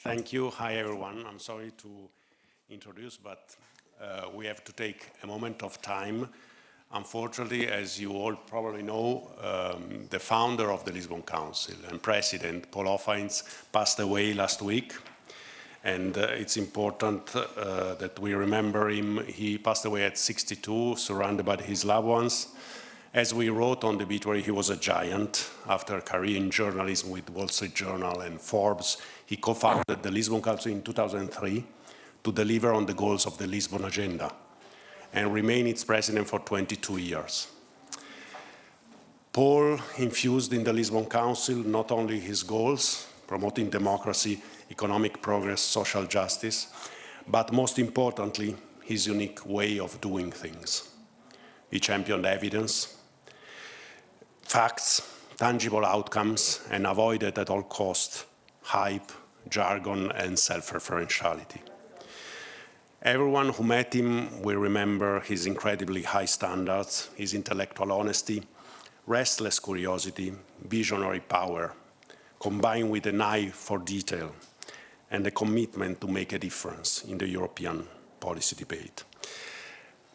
Thank you. Hi, everyone. I'm sorry to introduce, but we have to take a moment of time. Unfortunately, as you all probably know, the founder of the Lisbon Council and president, Paul Hofheinz, passed away last week. And it's important that we remember him. He passed away at 62, surrounded by his loved ones. As we wrote on the obituary, he was a giant. After a career in journalism with Wall Street Journal and Forbes, he co-founded the Lisbon Council in 2003 to deliver on the goals of the Lisbon Agenda and remain its president for 22 years. Paul infused in the Lisbon Council not only his goals, promoting democracy, economic progress, social justice, but most importantly, his unique way of doing things. He championed evidence, facts, tangible outcomes, and avoided at all costs hype, jargon, and self-referentiality. Everyone who met him will remember his incredibly high standards, his intellectual honesty, restless curiosity, visionary power, combined with an eye for detail and a commitment to make a difference in the European policy debate.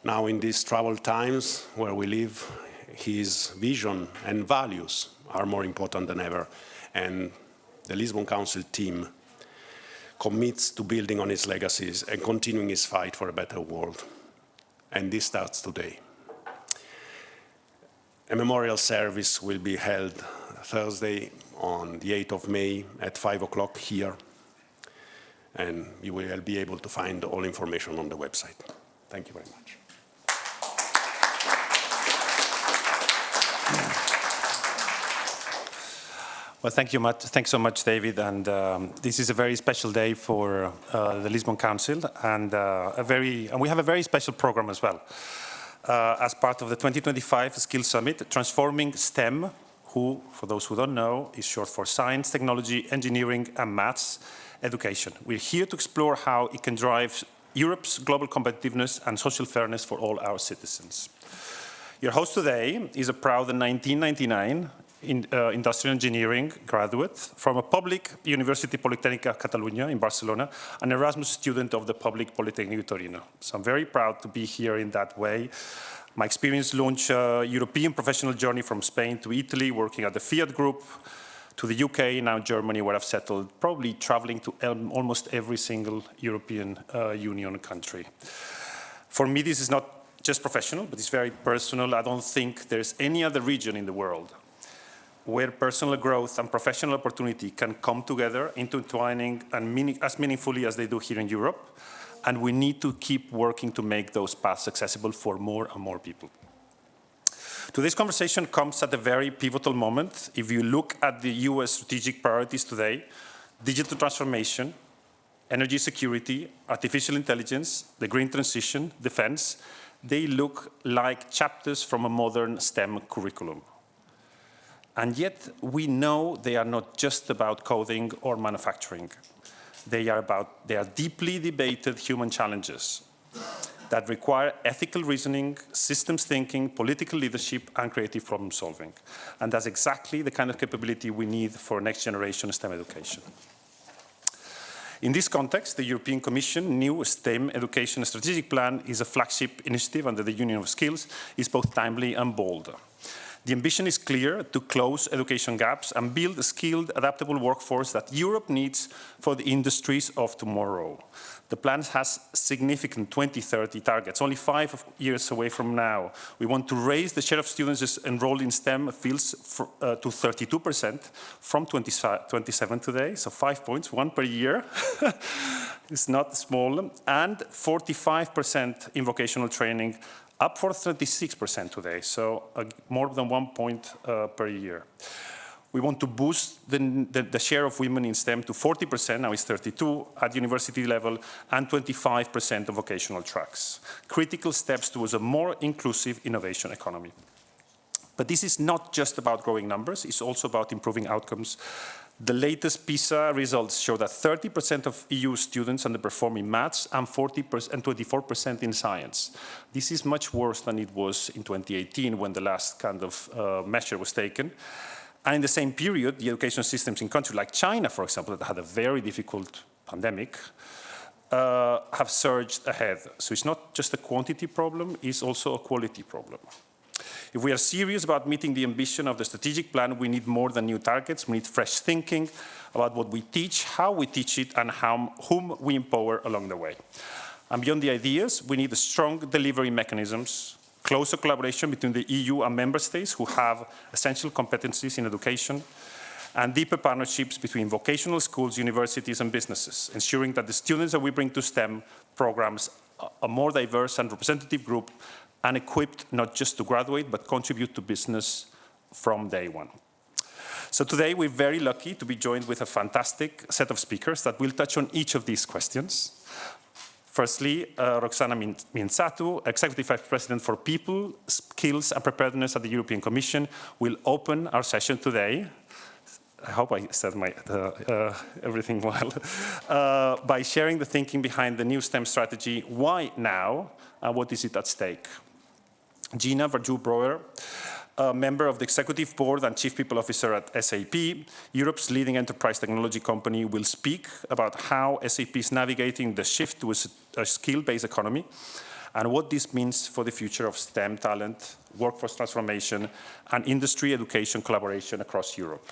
Now, in these troubled times where we live, his vision and values are more important than ever, and the Lisbon Council team commits to building on his legacies and continuing his fight for a better world. And this starts today. A memorial service will be held Thursday on the 8th of May at 5 o'clock here, and you will be able to find all information on the website. Thank you very much. Well, thanks so much, David. And this is a very special day for the Lisbon Council, and we have a very special program as well. As part of the 2025 Skills Summit, Transforming STEM, who, for those who don't know, is short for Science, Technology, Engineering, and Maths Education. We're here to explore how it can drive Europe's global competitiveness and social fairness for all our citizens. Your host today is a proud 1999 industrial engineering graduate from a public university, Politècnica Catalunya in Barcelona, an Erasmus student of the public Polytechnic Torino. So I'm very proud to be here in that way. My experience launched a European professional journey from Spain to Italy, working at the Fiat Group, to the UK, now Germany, where I've settled, probably traveling to almost every single European Union country. For me, this is not just professional, but it's very personal. I don't think there's any other region in the world where personal growth and professional opportunity can come together, intertwining and as meaningfully as they do here in Europe. And we need to keep working to make those paths accessible for more and more people. Today's conversation comes at a very pivotal moment. If you look at the US strategic priorities today, digital transformation, energy security, artificial intelligence, the green transition, defense, they look like chapters from a modern STEM curriculum. And yet, we know they are not just about coding or manufacturing. They are deeply debated human challenges that require ethical reasoning, systems thinking, political leadership, and creative problem solving. And that's exactly the kind of capability we need for next generation STEM education. In this context, the European Commission new STEM education strategic plan is a flagship initiative under the Union of Skills. It's both timely and bold. The ambition is clear: to close education gaps and build a skilled, adaptable workforce that Europe needs for the industries of tomorrow. The plan has significant 2030 targets, only 5 years away from now. We want to raise the share of students enrolled in STEM fields to 32% from 27 today, so 5 points, 1 per year. It's not small. And 45% in vocational training, up for 36% today, so more than 1 point per year. We want to boost the share of women in STEM to 40%, now it's 32% at university level, and 25% of vocational tracks. Critical steps towards a more inclusive innovation economy. But this is not just about growing numbers, it's also about improving outcomes. The latest PISA results show that 30% of EU students underperform in maths and 24% in science. This is much worse than it was in 2018 when the last kind of measure was taken. And in the same period, the education systems in countries like China, for example, that had a very difficult pandemic, have surged ahead. So it's not just a quantity problem, it's also a quality problem. If we are serious about meeting the ambition of the strategic plan, we need more than new targets. We need fresh thinking about what we teach, how we teach it, and whom we empower along the way. And beyond the ideas, we need strong delivery mechanisms, closer collaboration between the EU and member states who have essential competencies in education, and deeper partnerships between vocational schools, universities, and businesses, ensuring that the students that we bring to STEM programs are a more diverse and representative group, and equipped not just to graduate, but contribute to business from day one. So today, we're very lucky to be joined with a fantastic set of speakers that will touch on each of these questions. Firstly, Roxana Mințatu, Executive Vice President for People, Skills and Preparedness at the European Commission, will open our session today. I hope I said everything well, by sharing the thinking behind the new STEM strategy, why now, and what is it at stake. Gina Verjoer-Brouwer, a member of the Executive Board and Chief People Officer at SAP, Europe's leading enterprise technology company, will speak about how SAP is navigating the shift to a skill-based economy and what this means for the future of STEM talent, workforce transformation, and industry education collaboration across Europe.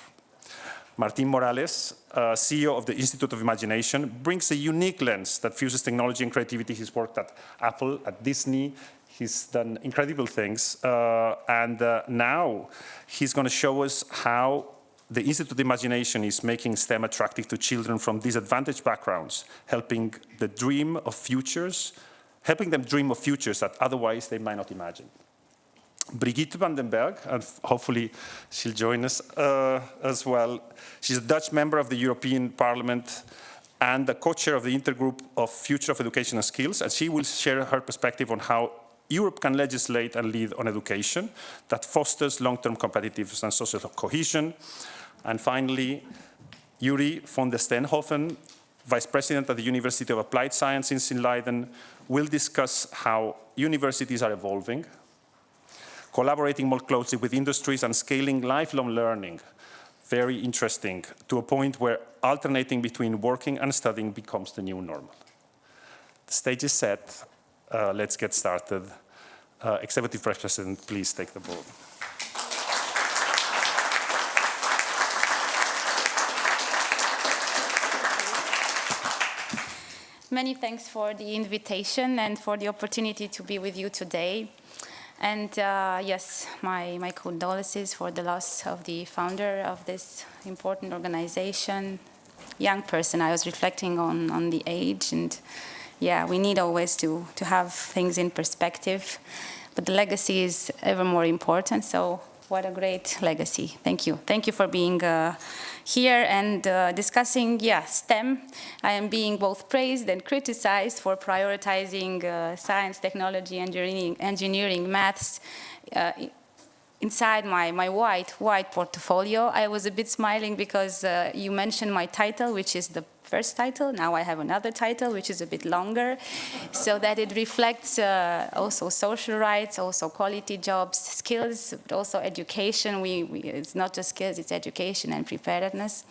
Martín Morales, CEO of the Institute of Imagination, brings a unique lens that fuses technology and creativity. He's worked at Apple, at Disney. He's done incredible things. And now he's going to show us how the Institute of Imagination is making STEM attractive to children from disadvantaged backgrounds, helping them dream of futures that otherwise they might not imagine. Brigitte van den Berg, and hopefully she'll join us as well. She's a Dutch member of the European Parliament and the co-chair of the Intergroup of Future of Education and Skills, and she will share her perspective on how Europe can legislate and lead on education that fosters long-term competitiveness and social cohesion. And finally, Yuri von der Steenhoven, Vice President at the University of Applied Sciences in Leiden, will discuss how universities are evolving, collaborating more closely with industries and scaling lifelong learning, very interesting, to a point where alternating between working and studying becomes the new normal. The stage is set. Let's get started. Executive Vice President, please take the board. Many thanks for the invitation and for the opportunity to be with you today. And yes, my condolences for the loss of the founder of this important organization. Young person, I was reflecting on the age, and yeah, we need always to have things in perspective, but the legacy is ever more important, so what a great legacy. Thank you. Thank you for being here and discussing, STEM. I am being both praised and criticized for prioritizing science, technology, engineering, maths inside my wide portfolio. I was a bit smiling because you mentioned my title, which is the first title. Now I have another title, which is a bit longer, so that it reflects also social rights, also quality jobs, skills, but also education. It's not just skills, it's education and preparedness.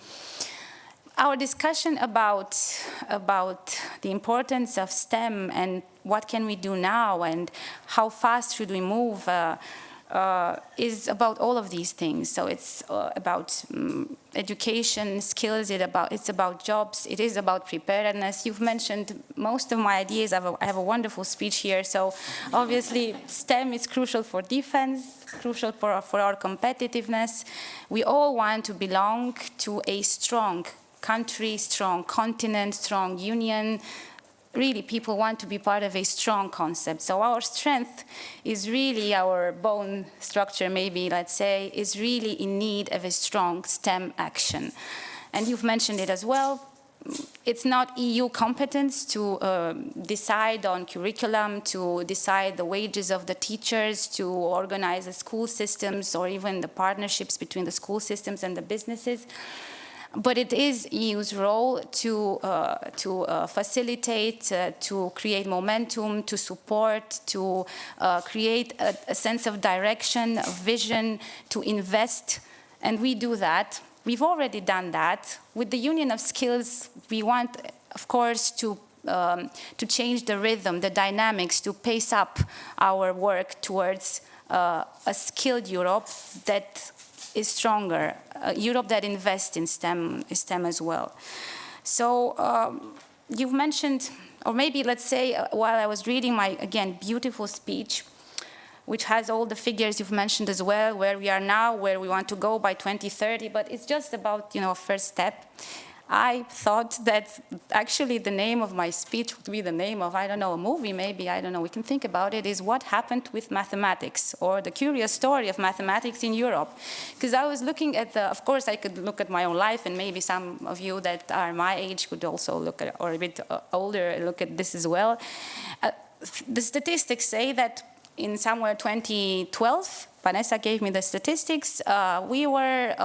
Our discussion about the importance of STEM and what can we do now and how fast should we move is about all of these things. So it's about education, skills, it's about jobs, it is about preparedness. You've mentioned most of my ideas. I have a wonderful speech here. So obviously STEM is crucial for defense, crucial for our competitiveness. We all want to belong to a strong country, strong continent, strong union. Really, people want to be part of a strong concept. So our strength is really, our bone structure, maybe, let's say, is really in need of a strong STEM action. And you've mentioned it as well. It's not EU competence to decide on curriculum, to decide the wages of the teachers, to organize the school systems, or even the partnerships between the school systems and the businesses. But it is EU's role to facilitate, to create momentum, to support, to create a sense of direction, of vision, to invest, and we do that. We've already done that. With the Union of Skills, we want of course, to change the rhythm, the dynamics, to pace up our work towards a skilled Europe that is stronger, Europe that invests in STEM as well. So you've mentioned, or maybe let's say, while I was reading my, again, beautiful speech, which has all the figures you've mentioned as well, where we are now, where we want to go by 2030, but it's just about, a first step. I thought that actually the name of my speech would be the name of, I don't know, a movie maybe, I don't know, we can think about it, is What Happened with Mathematics, or the curious story of mathematics in Europe. Because I was looking at of course I could look at my own life, and maybe some of you that are my age could also look at, or a bit older, look at this as well. The statistics say that in somewhere 2012, Vanessa gave me the statistics, we were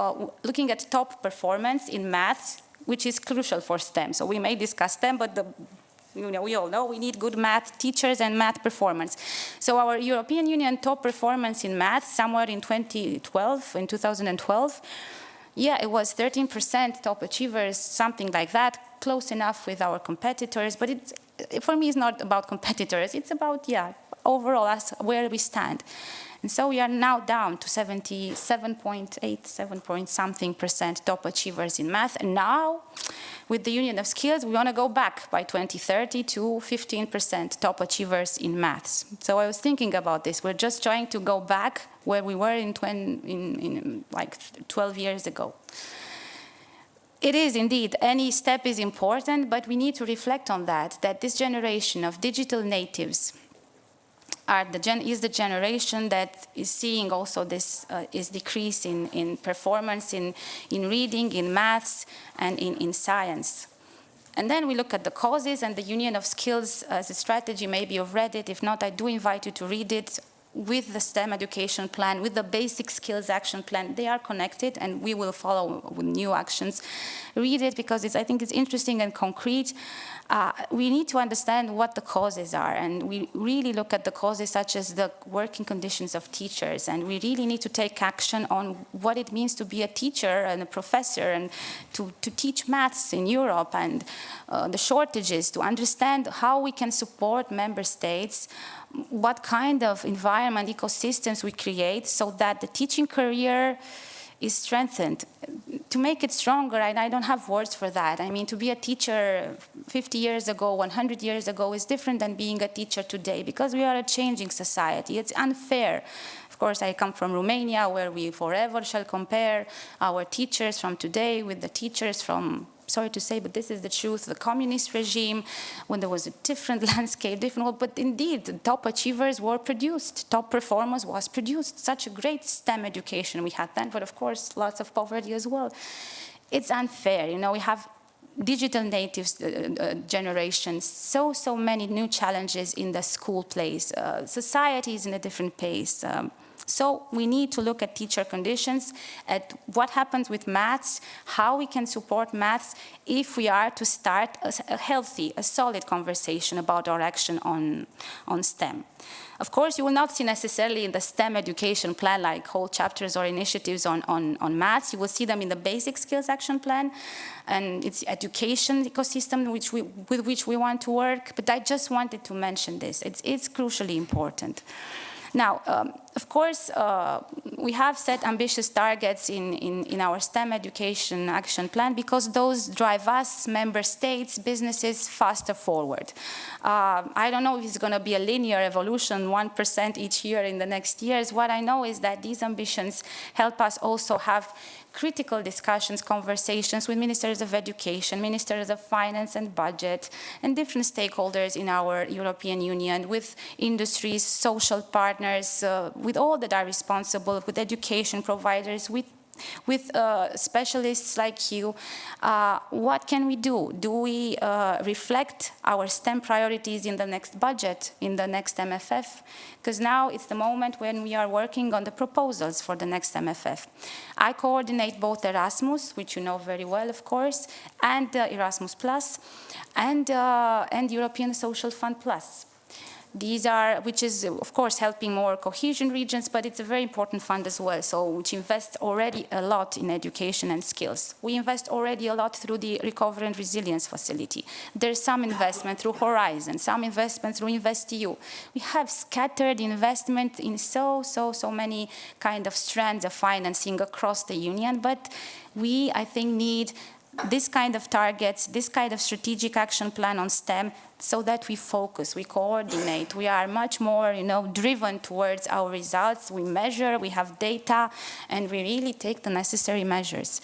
looking at top performance in maths, which is crucial for STEM. So we may discuss STEM, but we all know we need good math teachers and math performance. So our European Union top performance in math, somewhere in 2012, yeah, it was 13% top achievers, something like that, close enough with our competitors. But for me, it's not about competitors. It's about, overall, where we stand. And so we are now down to 77.8, 7-point-something% top achievers in math. And now, with the Union of Skills, we want to go back by 2030 to 15% top achievers in maths. So I was thinking about this. We're just trying to go back where we were in like 12 years ago. It is indeed, any step is important, but we need to reflect on that this generation of digital natives is the generation that is seeing also this is decrease in performance in reading, in maths, and in science. And then we look at the causes, and the Union of Skills as a strategy. Maybe you've read it. If not, I do invite you to read it with the STEM education plan, with the basic skills action plan. They are connected, and we will follow with new actions. Read it because I think it's interesting and concrete. We need to understand what the causes are, and we really look at the causes such as the working conditions of teachers, and we really need to take action on what it means to be a teacher and a professor and to teach maths in Europe, and the shortages, to understand how we can support member states, what kind of environment, ecosystems we create so that the teaching career is strengthened. To make it stronger, and I don't have words for that. I mean, to be a teacher 50 years ago, 100 years ago is different than being a teacher today, because we are a changing society. It's unfair. Of course, I come from Romania, where we forever shall compare our teachers from today with the teachers from, sorry to say, but this is the truth, the communist regime, when there was a different landscape, different world. But indeed, the top achievers were produced, top performance was produced. Such a great STEM education we had then, but of course, lots of poverty as well. It's unfair, we have digital natives generations, so many new challenges in the school place. Society is in a different pace. So we need to look at teacher conditions, at what happens with maths, how we can support maths if we are to start a healthy, a solid conversation about our action on STEM. Of course, you will not see necessarily in the STEM education plan like whole chapters or initiatives on maths. You will see them in the basic skills action plan, and it's education ecosystem with which we want to work. But I just wanted to mention this. It's crucially important. Now, of course, we have set ambitious targets in our STEM education action plan because those drive us, member states, businesses, faster forward. I don't know if it's going to be a linear evolution, 1% each year in the next years. What I know is that these ambitions help us also have critical discussions, conversations with ministers of education, ministers of finance and budget, and different stakeholders in our European Union, with industries, social partners, with all that are responsible, with education providers, with specialists like you. What can we do? Do we reflect our STEM priorities in the next budget, in the next MFF? Because now it's the moment when we are working on the proposals for the next MFF. I coordinate both Erasmus, which you know very well, of course, and Erasmus Plus, and European Social Fund Plus. which is of course helping more cohesion regions, but it's a very important fund as well, so which invests already a lot in education and skills. We invest already a lot through the Recovery and Resilience Facility. There's some investment through Horizon, some investment through InvestEU. We have scattered investment in so many kind of strands of financing across the Union, but we, I think, need this kind of targets, this kind of strategic action plan on STEM, so that we focus, we coordinate, we are much more, driven towards our results. We measure, we have data, and we really take the necessary measures.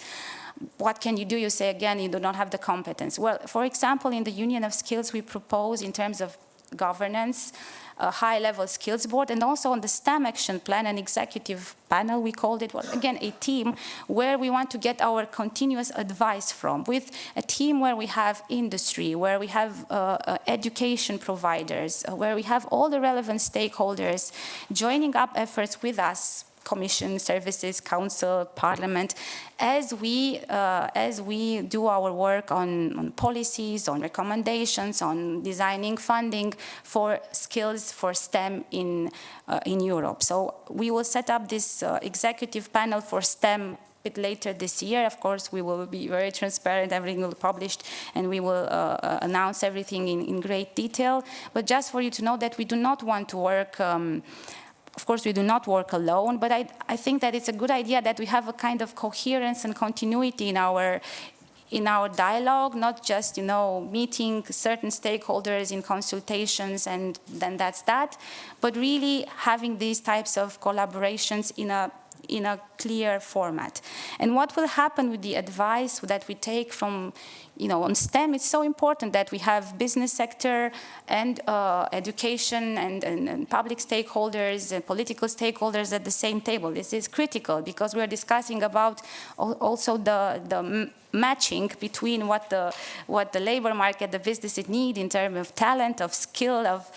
What can you do? You say again, you do not have the competence. Well, for example, in the Union of Skills, we propose in terms of governance, a high-level skills board, and also on the STEM action plan, an executive panel, we called it, well, again, a team where we want to get our continuous advice from, with a team where we have industry, where we have education providers, where we have all the relevant stakeholders joining up efforts with us, Commission, services, Council, Parliament, as we do our work on policies, on recommendations, on designing funding for skills for STEM in Europe. So we will set up this executive panel for STEM a bit later this year. Of course, we will be very transparent, everything will be published, and we will announce everything in great detail. But just for you to know that we do not want to work of course, we do not work alone, but I think that it's a good idea that we have a kind of coherence and continuity in our dialogue, not just, meeting certain stakeholders in consultations and then that's that, but really having these types of collaborations in a clear format. And what will happen with the advice that we take from, on STEM, it's so important that we have business sector and education and public stakeholders and political stakeholders at the same table. This is critical because we're discussing about also the matching between what the labor market, the businesses need in terms of talent, of skill, of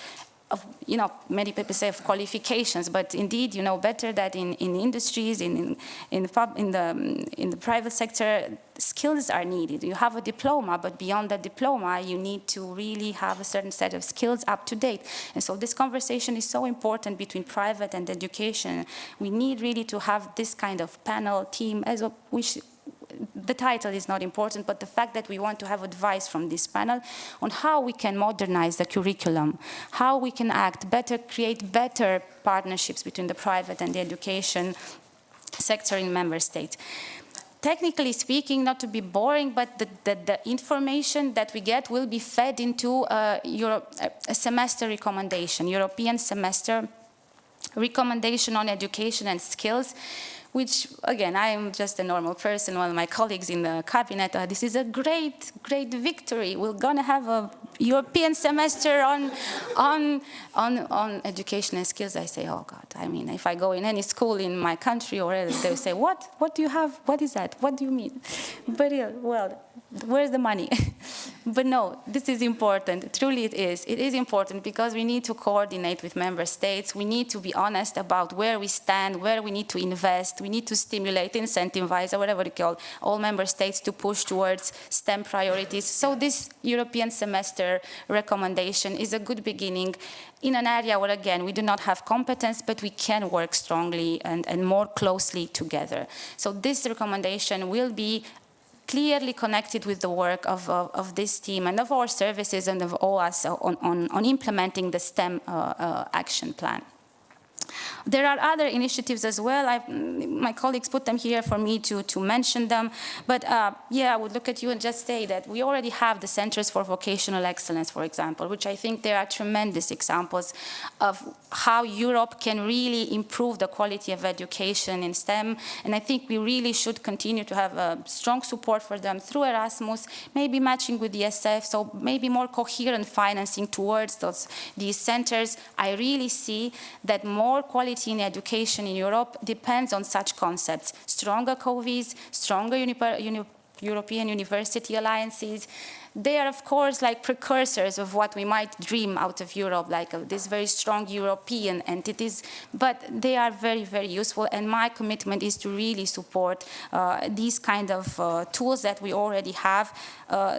many people say of qualifications, but indeed, better that in industries, in the private sector, skills are needed. You have a diploma, but beyond that diploma, you need to really have a certain set of skills up to date. And so this conversation is so important between private and education. We need really to have this kind of panel team, which the title is not important, but the fact that we want to have advice from this panel on how we can modernize the curriculum, how we can act better, create better partnerships between the private and the education sector in member states. Technically speaking, not to be boring, but the information that we get will be fed into a semester recommendation, European semester recommendation on education and skills, which, again, I am just a normal person. One of my colleagues in the cabinet, this is a great, great victory. We're going to have a European semester on education and skills. I say, oh, God, I mean, if I go in any school in my country or else, they'll say, what do you have? What is that? What do you mean? But, well, where's the money? But no, this is important. Truly it is. It is important because we need to coordinate with member states. We need to be honest about where we stand, where we need to invest. We need to stimulate, incentivize, or whatever you call, all member states to push towards STEM priorities. So this European semester recommendation is a good beginning in an area where, again, we do not have competence, but we can work strongly and more closely together. So this recommendation will be clearly connected with the work of this team and of our services and of all us on implementing the STEM action plan. There are other initiatives as well. My colleagues put them here for me to mention them. But yeah, I would look at you and just say that we already have the Centers for Vocational Excellence, for example, which I think there are tremendous examples of how Europe can really improve the quality of education in STEM. And I think we really should continue to have strong support for them through Erasmus, maybe matching with the SF, so maybe more coherent financing towards these centers. I really see that more quality in education in Europe depends on such concepts. Stronger COVIs, stronger European university alliances, they are, of course, like precursors of what we might dream out of Europe, like this very strong European entities, but they are very, very useful, and my commitment is to really support these kind of tools that we already have,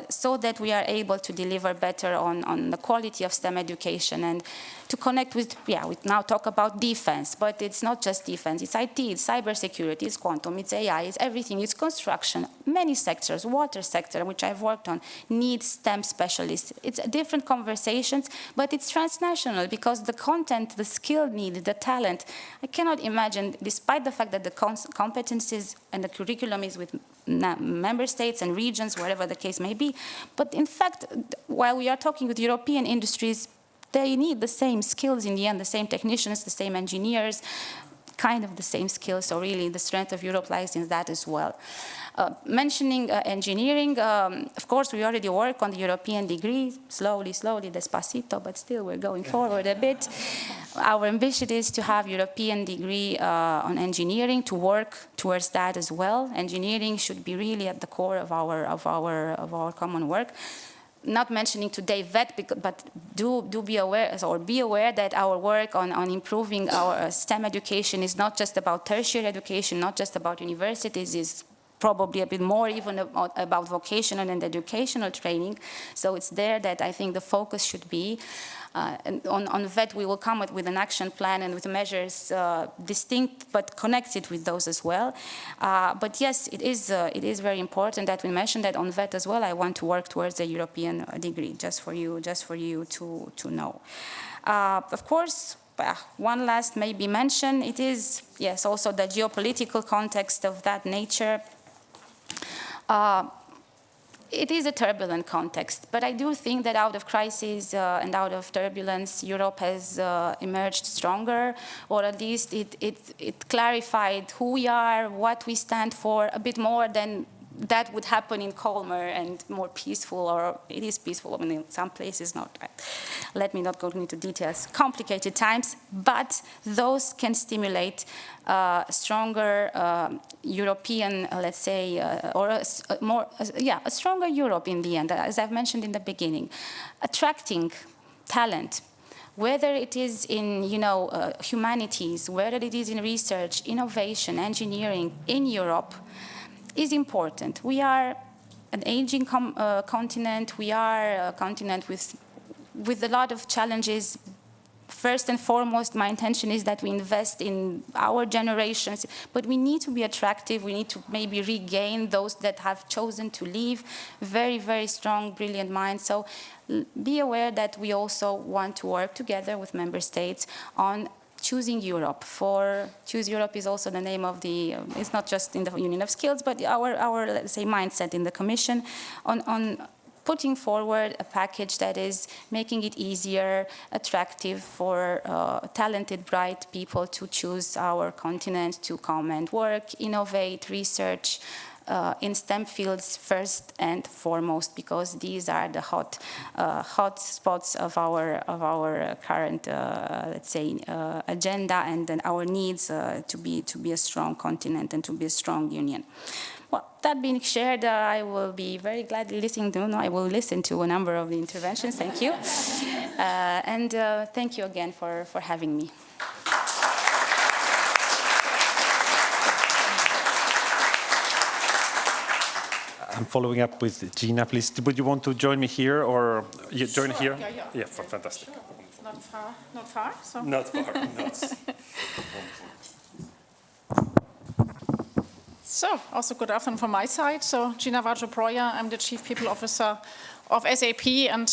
so that we are able to deliver better on the quality of STEM education and to connect with, we now talk about defense, but it's not just defense, it's IT, it's cybersecurity, it's quantum, it's AI, it's everything, it's construction. Many sectors, water sector, which I've worked on, need STEM specialists. It's different conversations, but it's transnational because the content, the skill needed, the talent, I cannot imagine, despite the fact that the competencies and the curriculum is with member states and regions, wherever the case may be, but in fact, while we are talking with European industries, they need the same skills in the end, the same technicians, the same engineers, kind of the same skills. So really the strength of Europe lies in that as well. Mentioning engineering, of course, we already work on the European degree, slowly, despacito, but still we're going forward a bit. Our ambition is to have European degree on engineering, to work towards that as well. Engineering should be really at the core of our common work. Not mentioning today VET, but do be aware, or be aware that our work on improving our STEM education is not just about tertiary education, not just about universities, is probably a bit more even about vocational and educational training. So it's there that I think the focus should be. And on VET, we will come with an action plan and with measures distinct but connected with those as well. But yes, it is very important that we mention that on VET as well. I want to work towards a European degree, just for you to know. Of course, one last maybe mention. It is also the geopolitical context of that nature. It is a turbulent context, but I do think that out of crisis and out of turbulence, Europe has emerged stronger, or at least it clarified who we are, what we stand for, a bit more than that would happen in calmer and more peaceful, or it is peaceful, I mean, in some places not. Let me not go into details. Complicated times, but those can stimulate stronger European, let's say, or a stronger Europe in the end, as I've mentioned in the beginning. Attracting talent, whether it is in humanities, whether it is in research, innovation, engineering in Europe, is important. We are an aging continent. We are a continent with a lot of challenges. First and foremost, my intention is that we invest in our generations, but we need to be attractive. We need to maybe regain those that have chosen to leave. Very, very strong, brilliant minds. So be aware that we also want to work together with member states on choosing Europe. Choose Europe is also the name of it's not just in the Union of Skills, but our let's say, mindset in the Commission on putting forward a package that is making it easier, attractive for talented, bright people to choose our continent, to come and work, innovate, research, in STEM fields first and foremost, because these are the hot spots of our current let's say agenda, and then our needs to be a strong continent and to be a strong union. Well, that being shared, I will be very gladly listening to. I will listen to a number of the interventions. Thank you, and thank you again for having me. I'm following up with Gina, please. Would you want to join me here, or you join here? Yeah, fantastic. Sure. Not far. So. Not far. So, also good afternoon from my side. So, Gina Varjo-Proya, I'm the Chief People Officer of SAP, and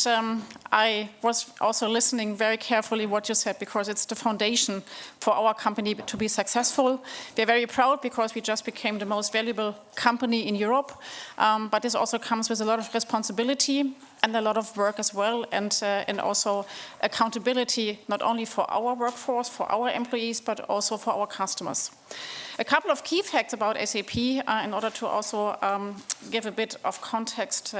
I was also listening very carefully what you said, because it's the foundation for our company to be successful. We're very proud because we just became the most valuable company in Europe, but this also comes with a lot of responsibility and a lot of work as well, and also accountability, not only for our workforce, for our employees, but also for our customers. A couple of key facts about SAP in order to also give a bit of context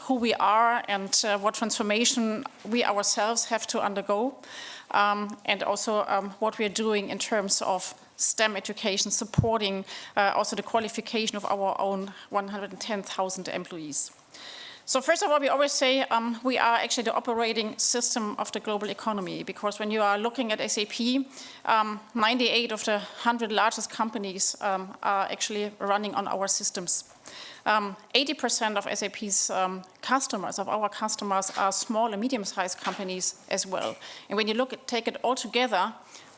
who we are and what transformation we ourselves have to undergo, and also what we are doing in terms of STEM education, supporting also the qualification of our own 110,000 employees. So first of all, we always say we are actually the operating system of the global economy, because when you are looking at SAP, 98 of the 100 largest companies are actually running on our systems. 80% of SAP's customers, of our customers, are small and medium-sized companies as well. And when you take it all together,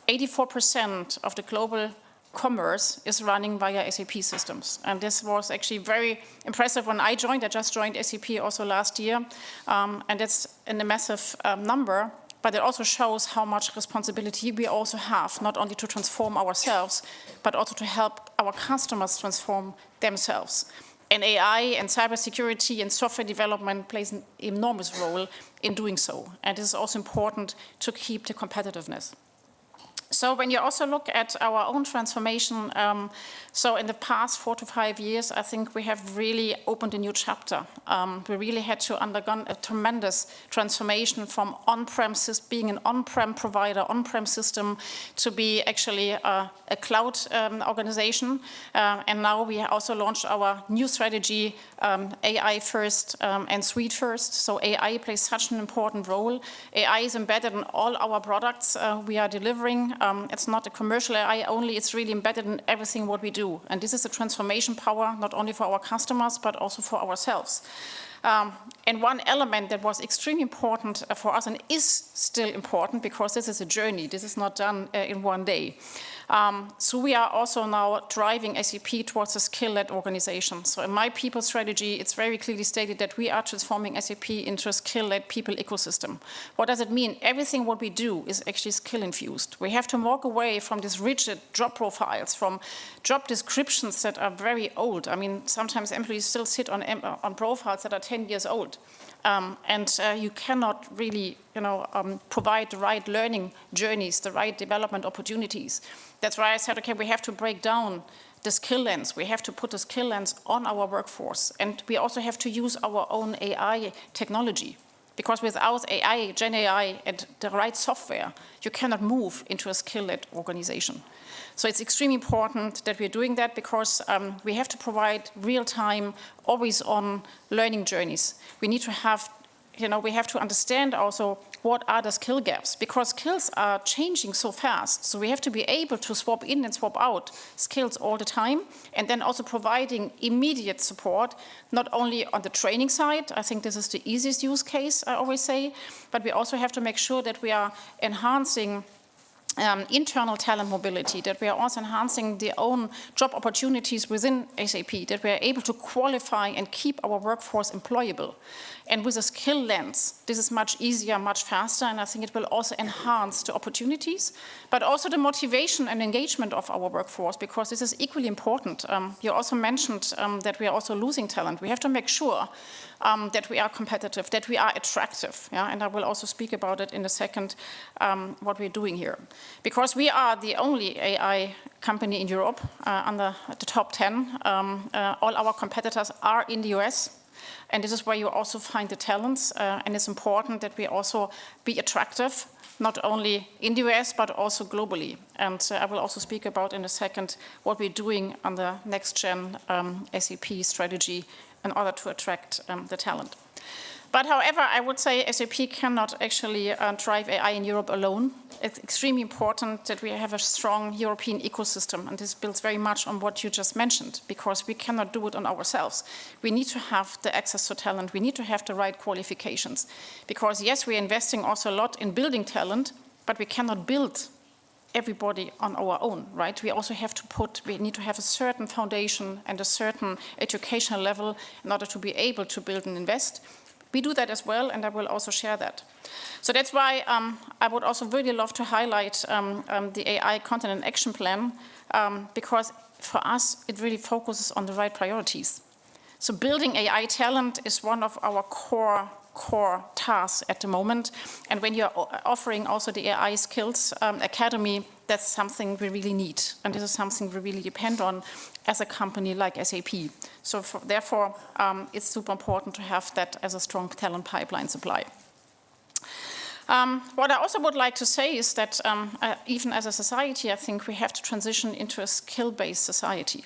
84% of the global commerce is running via SAP systems. And this was actually very impressive when I joined. I just joined SAP also last year. And it's a massive number, but it also shows how much responsibility we also have, not only to transform ourselves, but also to help our customers transform themselves. And AI and cybersecurity and software development plays an enormous role in doing so. And it is also important to keep the competitiveness. So when you also look at our own transformation, so in the past 4 to 5 years, I think we have really opened a new chapter. We really had to undergo a tremendous transformation from on-prem, being an on-prem provider, on-prem system, to be actually a cloud organization. And now we also launched our new strategy, AI first and suite first. So AI plays such an important role. AI is embedded in all our products we are delivering. It's not a commercial AI only, it's really embedded in everything what we do. And this is a transformation power, not only for our customers, but also for ourselves. And one element that was extremely important for us, and is still important, because this is a journey, this is not done in one day. So we are also now driving SAP towards a skill-led organization. So in my people strategy, it's very clearly stated that we are transforming SAP into a skill-led people ecosystem. What does it mean? Everything what we do is actually skill-infused. We have to walk away from these rigid job profiles, from job descriptions that are very old. I mean, sometimes employees still sit on profiles that are 10 years old. You cannot really, provide the right learning journeys, the right development opportunities. That's why I said, okay, we have to break down the skill lens. We have to put the skill lens on our workforce. And we also have to use our own AI technology. Because without AI, Gen AI, and the right software, you cannot move into a skill-led organization. So it's extremely important that we're doing that, because we have to provide real-time, always-on learning journeys. We need to have, we have to understand also what are the skill gaps, because skills are changing so fast. So we have to be able to swap in and swap out skills all the time, and then also providing immediate support, not only on the training side. I think this is the easiest use case, I always say, but we also have to make sure that we are enhancing internal talent mobility, that we are also enhancing the own job opportunities within SAP, that we are able to qualify and keep our workforce employable. And with a skill lens, this is much easier, much faster, and I think it will also enhance the opportunities, but also the motivation and engagement of our workforce, because this is equally important. You also mentioned that we are also losing talent. We have to make sure that we are competitive, that we are attractive, and I will also speak about it in a second, what we're doing here. Because we are the only AI company in Europe under the top 10. All our competitors are in the US, and this is where you also find the talents, and it's important that we also be attractive, not only in the US, but also globally. And I will also speak about in a second what we're doing on the next-gen SAP strategy in order to attract the talent. But however, I would say SAP cannot actually drive AI in Europe alone. It's extremely important that we have a strong European ecosystem, and this builds very much on what you just mentioned, because we cannot do it on ourselves. We need to have the access to talent. We need to have the right qualifications. Because yes, we're investing also a lot in building talent, but we cannot build everybody on our own, right? We also have to we need to have a certain foundation and a certain educational level in order to be able to build and invest. We do that as well, and I will also share that. So that's why I would also really love to highlight the AI Content and Action Plan, because for us, it really focuses on the right priorities. So building AI talent is one of our core tasks at the moment. And when you're offering also the AI Skills Academy, that's something we really need. And this is something we really depend on as a company like SAP. So therefore, it's super important to have that as a strong talent pipeline supply. What I also would like to say is that even as a society, I think we have to transition into a skill-based society.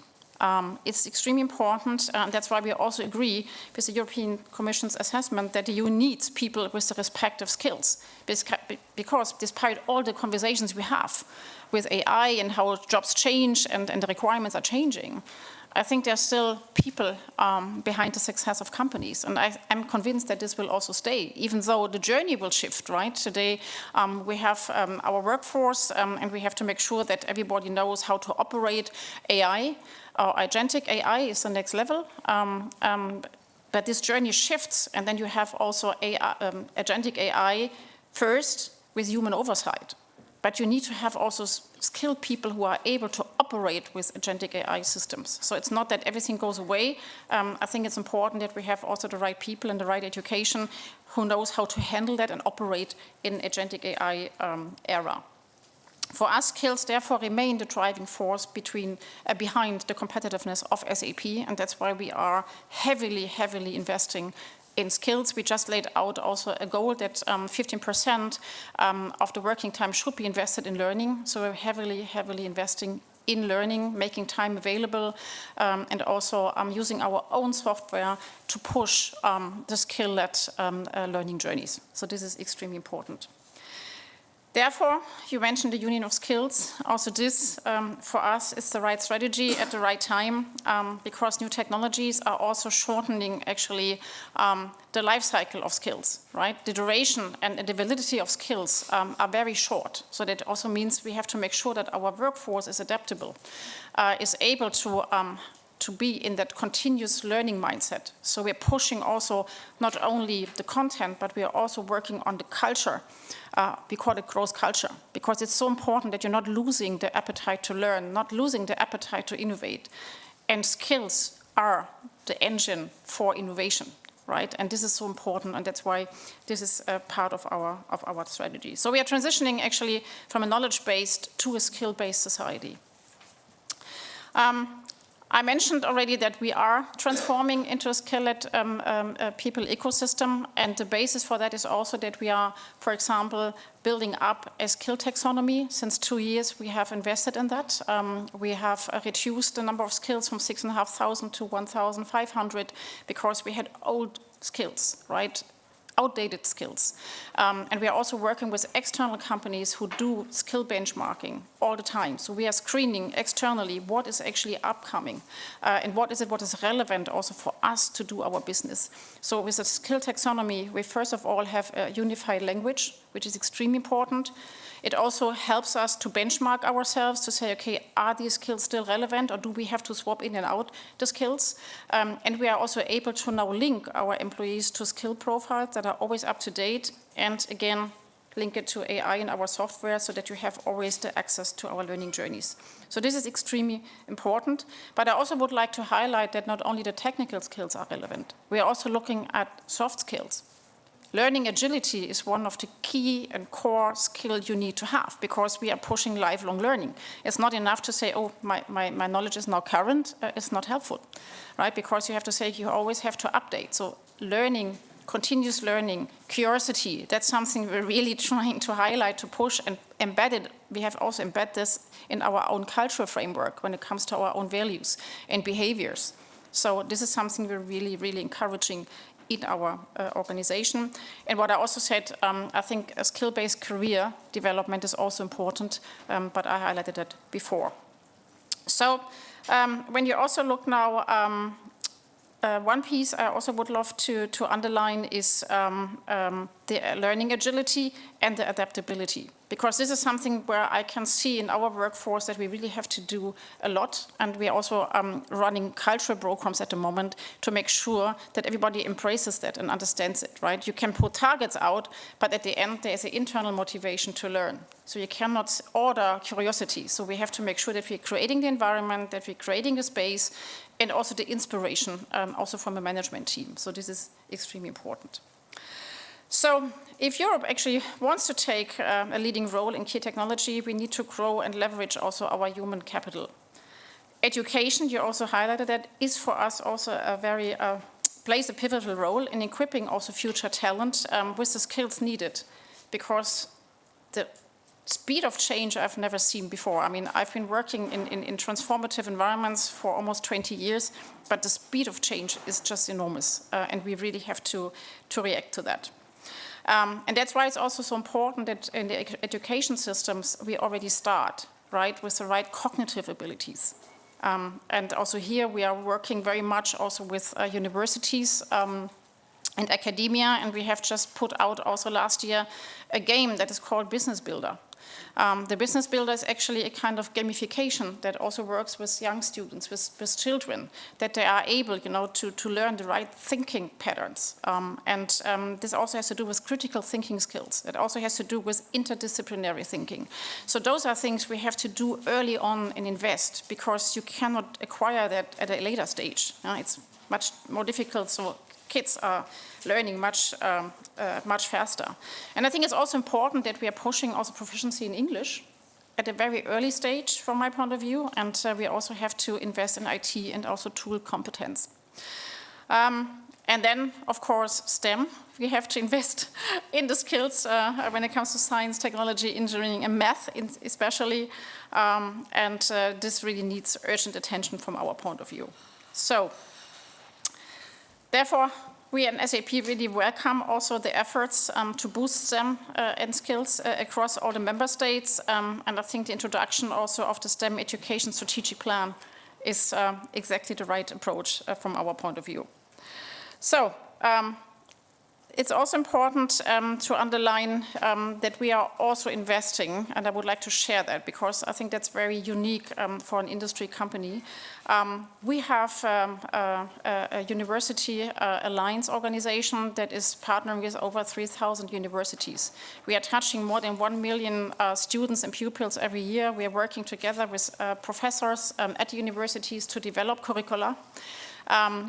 It's extremely important, and that's why we also agree with the European Commission's assessment that the EU needs people with the respective skills, because despite all the conversations we have with AI and how jobs change and the requirements are changing, I think there's still people behind the success of companies, and I'm convinced that this will also stay, even though the journey will shift, right? Today we have our workforce, and we have to make sure that everybody knows how to operate AI. Agentic AI is the next level, but this journey shifts, and then you have also agentic AI first with human oversight. But you need to have also skilled people who are able to operate with agentic AI systems. So it's not that everything goes away. I think it's important that we have also the right people and the right education who knows how to handle that and operate in agentic AI era. For us, skills therefore remain the driving force behind the competitiveness of SAP, and that's why we are heavily, heavily investing in skills. We just laid out also a goal that 15% of the working time should be invested in learning. So we're heavily, heavily investing in learning, making time available, and also using our own software to push the skill-led learning journeys. So this is extremely important. Therefore, you mentioned the Union of Skills. Also this, for us, is the right strategy at the right time, because new technologies are also shortening, actually, the life cycle of skills, right? The duration and the validity of skills are very short. So that also means we have to make sure that our workforce is adaptable, is able to be in that continuous learning mindset. So we're pushing also not only the content, but we are also working on the culture. We call it growth culture, because it's so important that you're not losing the appetite to learn, not losing the appetite to innovate. And skills are the engine for innovation, right? And this is so important, and that's why this is a part of our strategy. So we are transitioning actually from a knowledge-based to a skill-based society. I mentioned already that we are transforming into a skill-led people ecosystem, and the basis for that is also that we are, for example, building up a skill taxonomy. Since 2 years, we have invested in that. We have reduced the number of skills from 6,500 to 1,500 because we had old skills, right? Outdated skills. And we are also working with external companies who do skill benchmarking all the time. So we are screening externally what is actually upcoming and what is relevant also for us to do our business. So with the skill taxonomy, we first of all have a unified language, which is extremely important. It also helps us to benchmark ourselves to say, okay, are these skills still relevant, or do we have to swap in and out the skills? And we are also able to now link our employees to skill profiles that are always up to date, and again, link it to AI in our software so that you have always the access to our learning journeys. So this is extremely important. But I also would like to highlight that not only the technical skills are relevant, we are also looking at soft skills. Learning agility is one of the key and core skills you need to have, because we are pushing lifelong learning. It's not enough to say, oh, my knowledge is now current. It's not helpful, right? Because you have to say you always have to update. So learning, continuous learning, curiosity, that's something we're really trying to highlight, to push and embed it. We have also embedded this in our own cultural framework when it comes to our own values and behaviors. So this is something we're really, really encouraging in our organization. And what I also said, I think a skill-based career development is also important, but I highlighted that before. So when you also look now, one piece I also would love to underline is the learning agility and the adaptability, because this is something where I can see in our workforce that we really have to do a lot, and we are also running cultural programs at the moment to make sure that everybody embraces that and understands it, right? You can put targets out, but at the end there is an internal motivation to learn. So you cannot order curiosity. So we have to make sure that we're creating the environment, that we're creating the space, and also the inspiration, also from a management team. So this is extremely important. So if Europe actually wants to take a leading role in key technology, we need to grow and leverage also our human capital. Education, you also highlighted that, is for us also a very, plays a pivotal role in equipping also future talent with the skills needed, because the speed of change I've never seen before. I mean, I've been working in transformative environments for almost 20 years, but the speed of change is just enormous, and we really have to react to that. And that's why it's also so important that in the education systems we already start, right, with the right cognitive abilities. And also here we are working very much also with universities and academia, and we have just put out also last year a game that is called Business Builder. The Business Builder is actually a kind of gamification that also works with young students, with children, that they are able, you know, to learn the right thinking patterns. This also has to do with critical thinking skills. It also has to do with interdisciplinary thinking. So those are things we have to do early on and invest, because you cannot acquire that at a later stage. It's much more difficult, so kids are learning much faster. And I think it's also important that we are pushing also proficiency in English at a very early stage from my point of view, and we also have to invest in IT and also tool competence. And then, of course, STEM. We have to invest in the skills when it comes to science, technology, engineering, and math especially, and this really needs urgent attention from our point of view. So, therefore, we at SAP really welcome also the efforts to boost STEM and skills across all the member states. And I think the introduction also of the STEM education strategic plan is exactly the right approach from our point of view. So, it's also important to underline that we are also investing, and I would like to share that because I think that's very unique for an industry company. We have a university alliance organization that is partnering with over 3,000 universities. We are touching more than 1 million students and pupils every year. We are working together with professors at universities to develop curricula.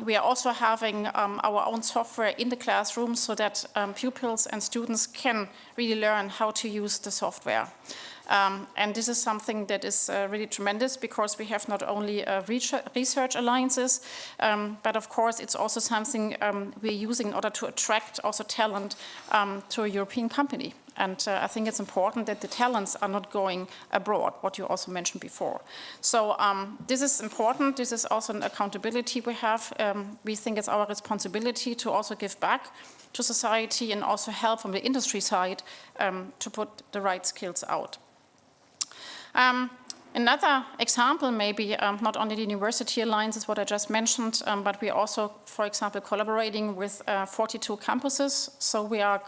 We are also having our own software in the classroom so that pupils and students can really learn how to use the software. And this is something that is really tremendous because we have not only research alliances, but of course it's also something we're using in order to attract also talent to a European company. And I think it's important that the talents are not going abroad, what you also mentioned before. So this is important. This is also an accountability we have. We think it's our responsibility to also give back to society and also help from the industry side to put the right skills out. Another example, maybe not only the university alliance is what I just mentioned, but we are also, for example, collaborating with 42 campuses. So we are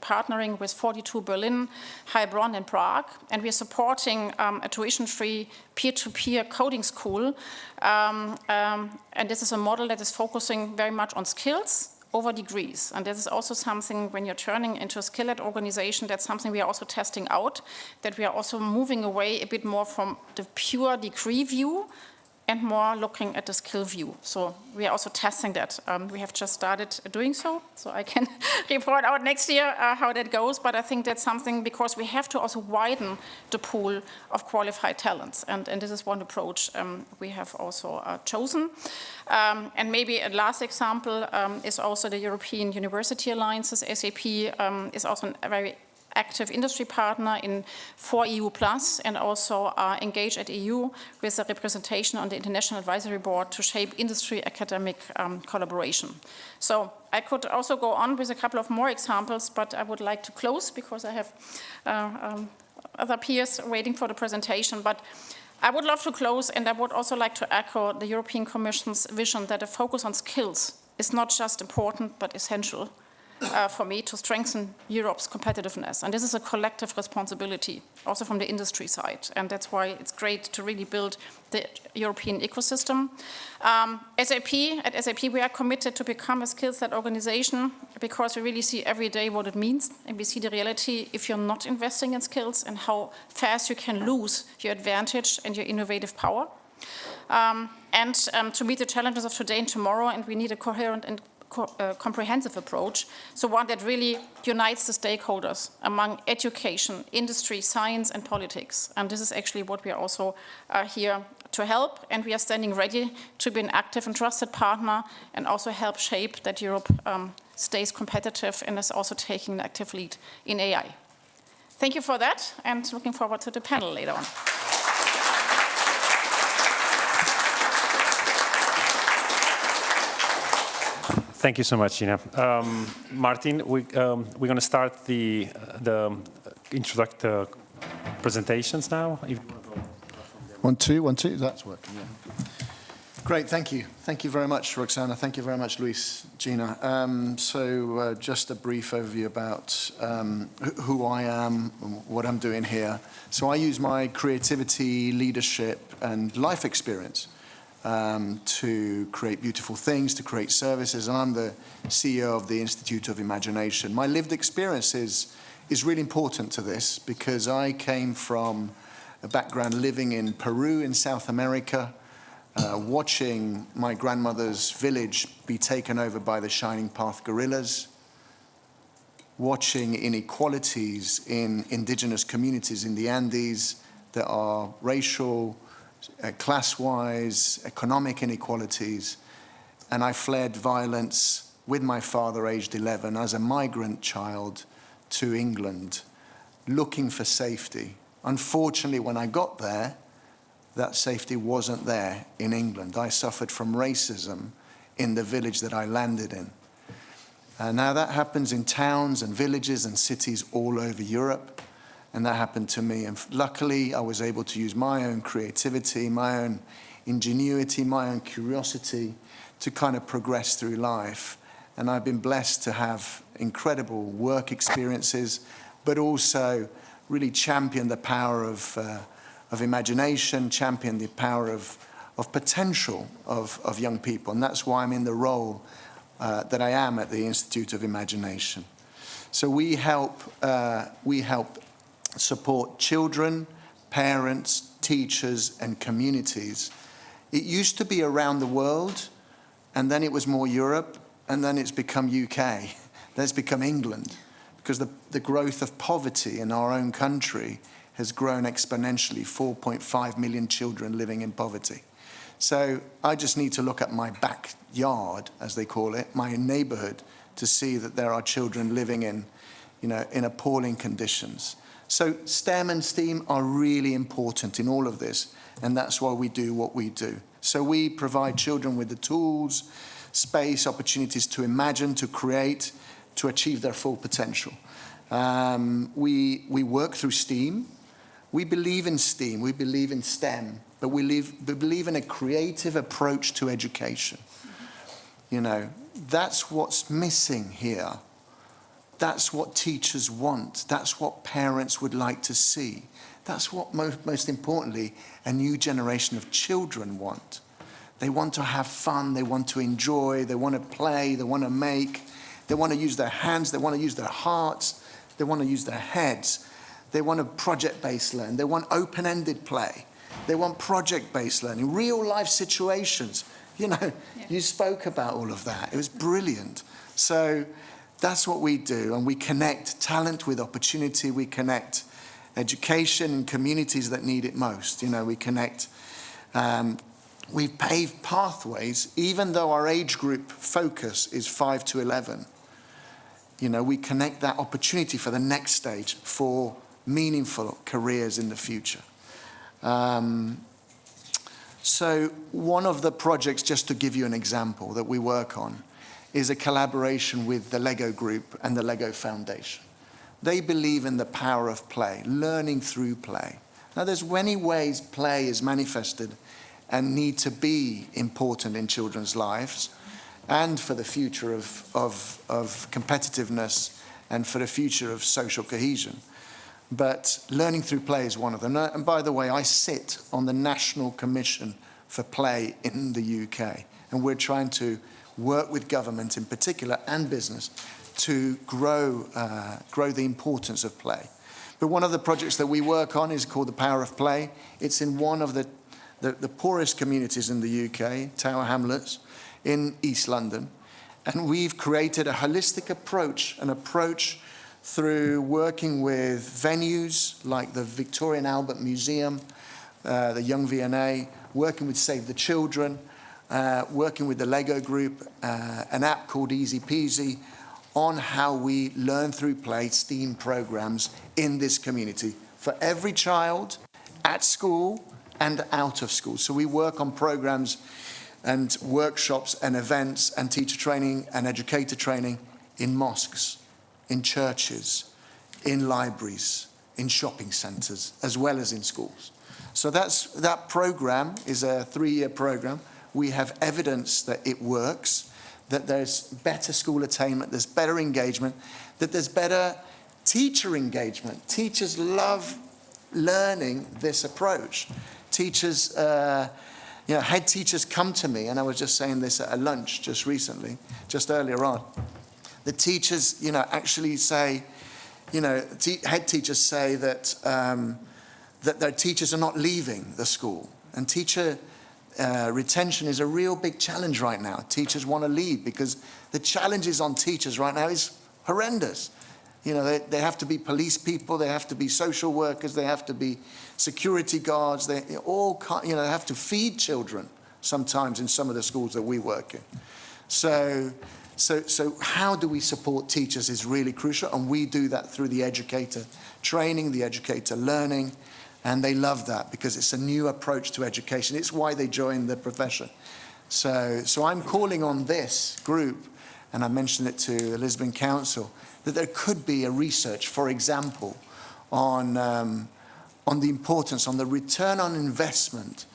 partnering with 42 Berlin, Heilbronn, and Prague, and we are supporting a tuition-free peer-to-peer coding school. And this is a model that is focusing very much on skills over degrees. And this is also something, when you're turning into a skill-led organization, that's something we are also testing out, that we are also moving away a bit more from the pure degree view and more looking at the skill view. So we are also testing that. We have just started doing so I can report out next year how that goes. But I think that's something because we have to also widen the pool of qualified talents. And this is one approach we have also chosen. And maybe a last example is also the European University Alliances. SAP is also a very active industry partner in 4EU+, and also engage at EU with a representation on the International Advisory Board to shape industry-academic collaboration. So I could also go on with a couple of more examples, but I would like to close because I have other peers waiting for the presentation. But I would love to close, and I would also like to echo the European Commission's vision that a focus on skills is not just important, but essential for me to strengthen Europe's competitiveness. And this is a collective responsibility, also from the industry side. And that's why it's great to really build the European ecosystem. At SAP, we are committed to become a skills-led organization because we really see every day what it means. And we see the reality if you're not investing in skills and how fast you can lose your advantage and your innovative power. And to meet the challenges of today and tomorrow, and we need a coherent and comprehensive approach, so one that really unites the stakeholders among education, industry, science, and politics. And this is actually what we are also here to help, and we are standing ready to be an active and trusted partner and also help shape that Europe stays competitive and is also taking an active lead in AI. Thank you for that, and looking forward to the panel later on. Thank you so much, Gina. Martin, we're going to start the introductory presentations now. 1, 2, 1, 2. That's working. Yeah. Great. Thank you. Thank you very much, Roxana. Thank you very much, Luis, Gina. Just a brief overview about who I am and what I'm doing here. So I use my creativity, leadership, and life experience to create beautiful things, to create services, and I'm the CEO of the Institute of Imagination. My lived experience is really important to this because I came from a background living in Peru in South America, watching my grandmother's village be taken over by the Shining Path guerrillas, watching inequalities in indigenous communities in the Andes that are racial, class-wise, economic inequalities, and I fled violence with my father, aged 11, as a migrant child to England, looking for safety. Unfortunately, when I got there, that safety wasn't there in England. I suffered from racism in the village that I landed in. Now that happens in towns and villages and cities all over Europe. And that happened to me. And luckily, I was able to use my own creativity, my own ingenuity, my own curiosity to kind of progress through life. And I've been blessed to have incredible work experiences, but also really champion the power of imagination, champion the power of potential of young people. And that's why I'm in the role that I am at the Institute of Imagination. So we help support children, parents, teachers, and communities. It used to be around the world, and then it was more Europe, and then it's become UK, then it's become England, because the growth of poverty in our own country has grown exponentially, 4.5 million children living in poverty. So I just need to look at my backyard, as they call it, my neighborhood, to see that there are children living in appalling conditions. So STEM and STEAM are really important in all of this, and that's why we do what we do. So we provide children with the tools, space, opportunities to imagine, to create, to achieve their full potential. We work through STEAM. We believe in STEAM, we believe in STEM, but we believe in a creative approach to education. You know, that's what's missing here. That's what teachers want. That's what parents would like to see. That's what, most importantly, a new generation of children want. They want to have fun. They want to enjoy. They want to play. They want to make. They want to use their hands. They want to use their hearts. They want to use their heads. They want a project-based learning. They want open-ended play. They want project-based learning, real-life situations. You know, you spoke about all of that. It was brilliant. So that's what we do, and we connect talent with opportunity. We connect education in communities that need it most. You know, we connect, we pave pathways, even though our age group focus is 5 to 11. You know, we connect that opportunity for the next stage, for meaningful careers in the future. So one of the projects, just to give you an example, that we work on is a collaboration with the Lego Group and the Lego Foundation. They believe in the power of play, learning through play. Now, there's many ways play is manifested and need to be important in children's lives and for the future of competitiveness and for the future of social cohesion. But learning through play is one of them. And by the way, I sit on the National Commission for Play in the UK, and we're trying to work with government in particular and business to grow the importance of play. But one of the projects that we work on is called The Power of Play. It's in one of the poorest communities in the UK, Tower Hamlets, in East London. And we've created a holistic approach, an approach through working with venues like the Victoria and Albert Museum, the Young V&A, working with Save the Children, working with the Lego Group, an app called Easy Peasy, on how we learn through play STEAM programs in this community for every child at school and out of school. So we work on programs and workshops and events and teacher training and educator training in mosques, in churches, in libraries, in shopping centres, as well as in schools. So that program is a 3-year program. We have evidence that it works, that there's better school attainment, there's better engagement, that there's better teacher engagement. Teachers love learning this approach. Teachers, head teachers come to me, and I was just saying this at a lunch just recently, just earlier on. The teachers, actually say, head teachers say that that their teachers are not leaving the school, and teacher retention is a real big challenge right now. Teachers want to leave because the challenges on teachers right now is horrendous. They have to be police people, they have to be social workers, they have to be security guards, they have to feed children sometimes in some of the schools that we work in. So how do we support teachers is really crucial, and we do that through the educator training, the educator learning, and they love that because it's a new approach to education. It's why they join the profession. So I'm calling on this group, and I mentioned it to the Lisbon Council, that there could be a research, for example, on the importance, on the return on investment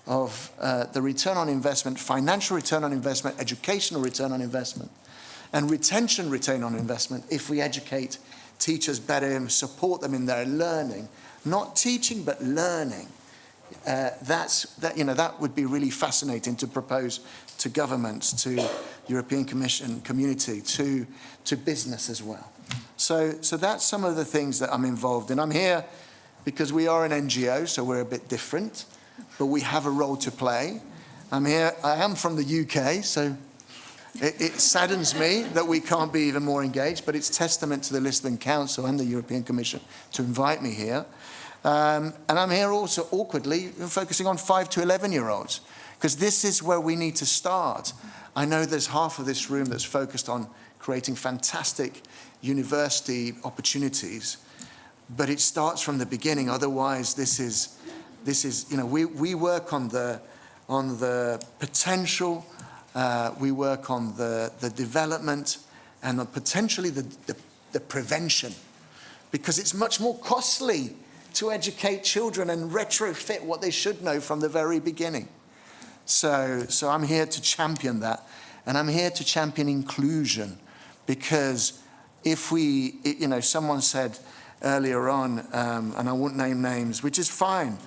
of financial return on investment, educational return on investment, and retention return on investment if we educate teachers better and support them in their learning. Not teaching, but learning. That would be really fascinating to propose to governments, to European Commission community, to business as well. So that's some of the things that I'm involved in. I'm here because we are an NGO, so we're a bit different, but we have a role to play. I'm here. I am from the UK, so it saddens me that we can't be even more engaged, but it's testament to the Lisbon Council and the European Commission to invite me here. And I'm here also awkwardly focusing on 5 to 11-year-olds, because this is where we need to start. I know there's half of this room that's focused on creating fantastic university opportunities, but it starts from the beginning. Otherwise, we work on the potential, we work on the development, and potentially the prevention, because it's much more costly to educate children and retrofit what they should know from the very beginning. So I'm here to champion that, and I'm here to champion inclusion, because if someone said earlier on, and I won't name names, which is fine,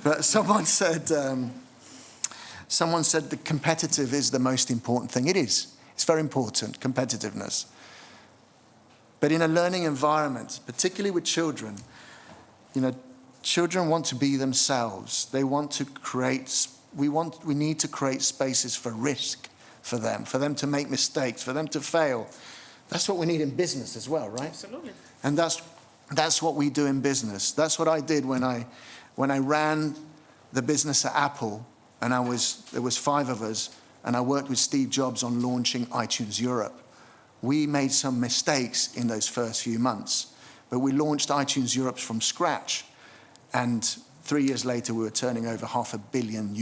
but someone said the competitive is the most important thing. It is. It's very important, competitiveness. But in a learning environment, particularly with children, children want to be themselves. They want to create, we need to create spaces for risk for them to make mistakes, for them to fail. That's what we need in business as well, right? Absolutely. And that's what we do in business. That's what I did when I ran the business at Apple, and there was 5 of us, and I worked with Steve Jobs on launching iTunes Europe. We made some mistakes in those first few months, but we launched iTunes Europe from scratch, and 3 years later we were turning over €500 million.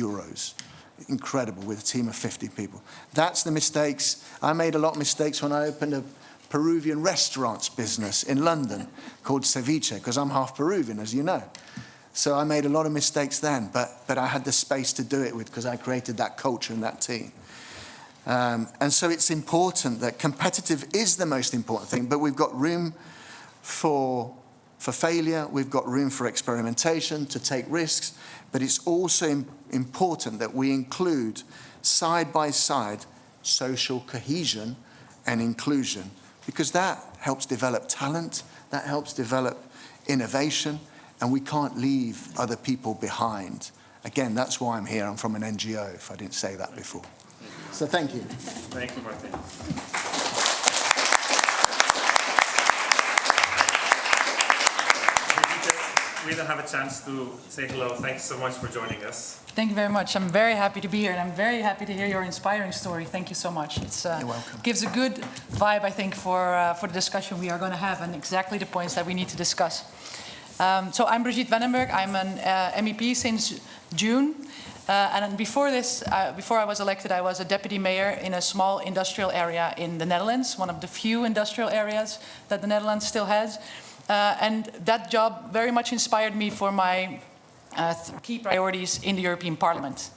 Incredible, with a team of 50 people. That's the mistakes. I made a lot of mistakes when I opened a Peruvian restaurants business in London called Ceviche, because I'm half Peruvian, as you know. So I made a lot of mistakes then, but I had the space to do it with, because I created that culture and that team. And so it's important that competitive is the most important thing, but we've got room for failure, we've got room for experimentation, to take risks, but it's also important that we include side by side social cohesion and inclusion, because that helps develop talent, that helps develop innovation, and we can't leave other people behind. Again, that's why I'm here. I'm from an NGO, if I didn't say that before. So thank you. Thank you, Martin. we don't have a chance to say hello. Thanks so much for joining us. Thank you very much. I'm very happy to be here, and I'm very happy to hear your inspiring story. Thank you so much. It's You're welcome. Gives a good vibe, I think, for the discussion we are going to have, and exactly the points that we need to discuss. So I'm Brigitte Wennenberg. I'm an MEP since June. And before this, before I was elected, I was a deputy mayor in a small industrial area in the Netherlands, one of the few industrial areas that the Netherlands still has. And that job very much inspired me for my key priorities in the European Parliament.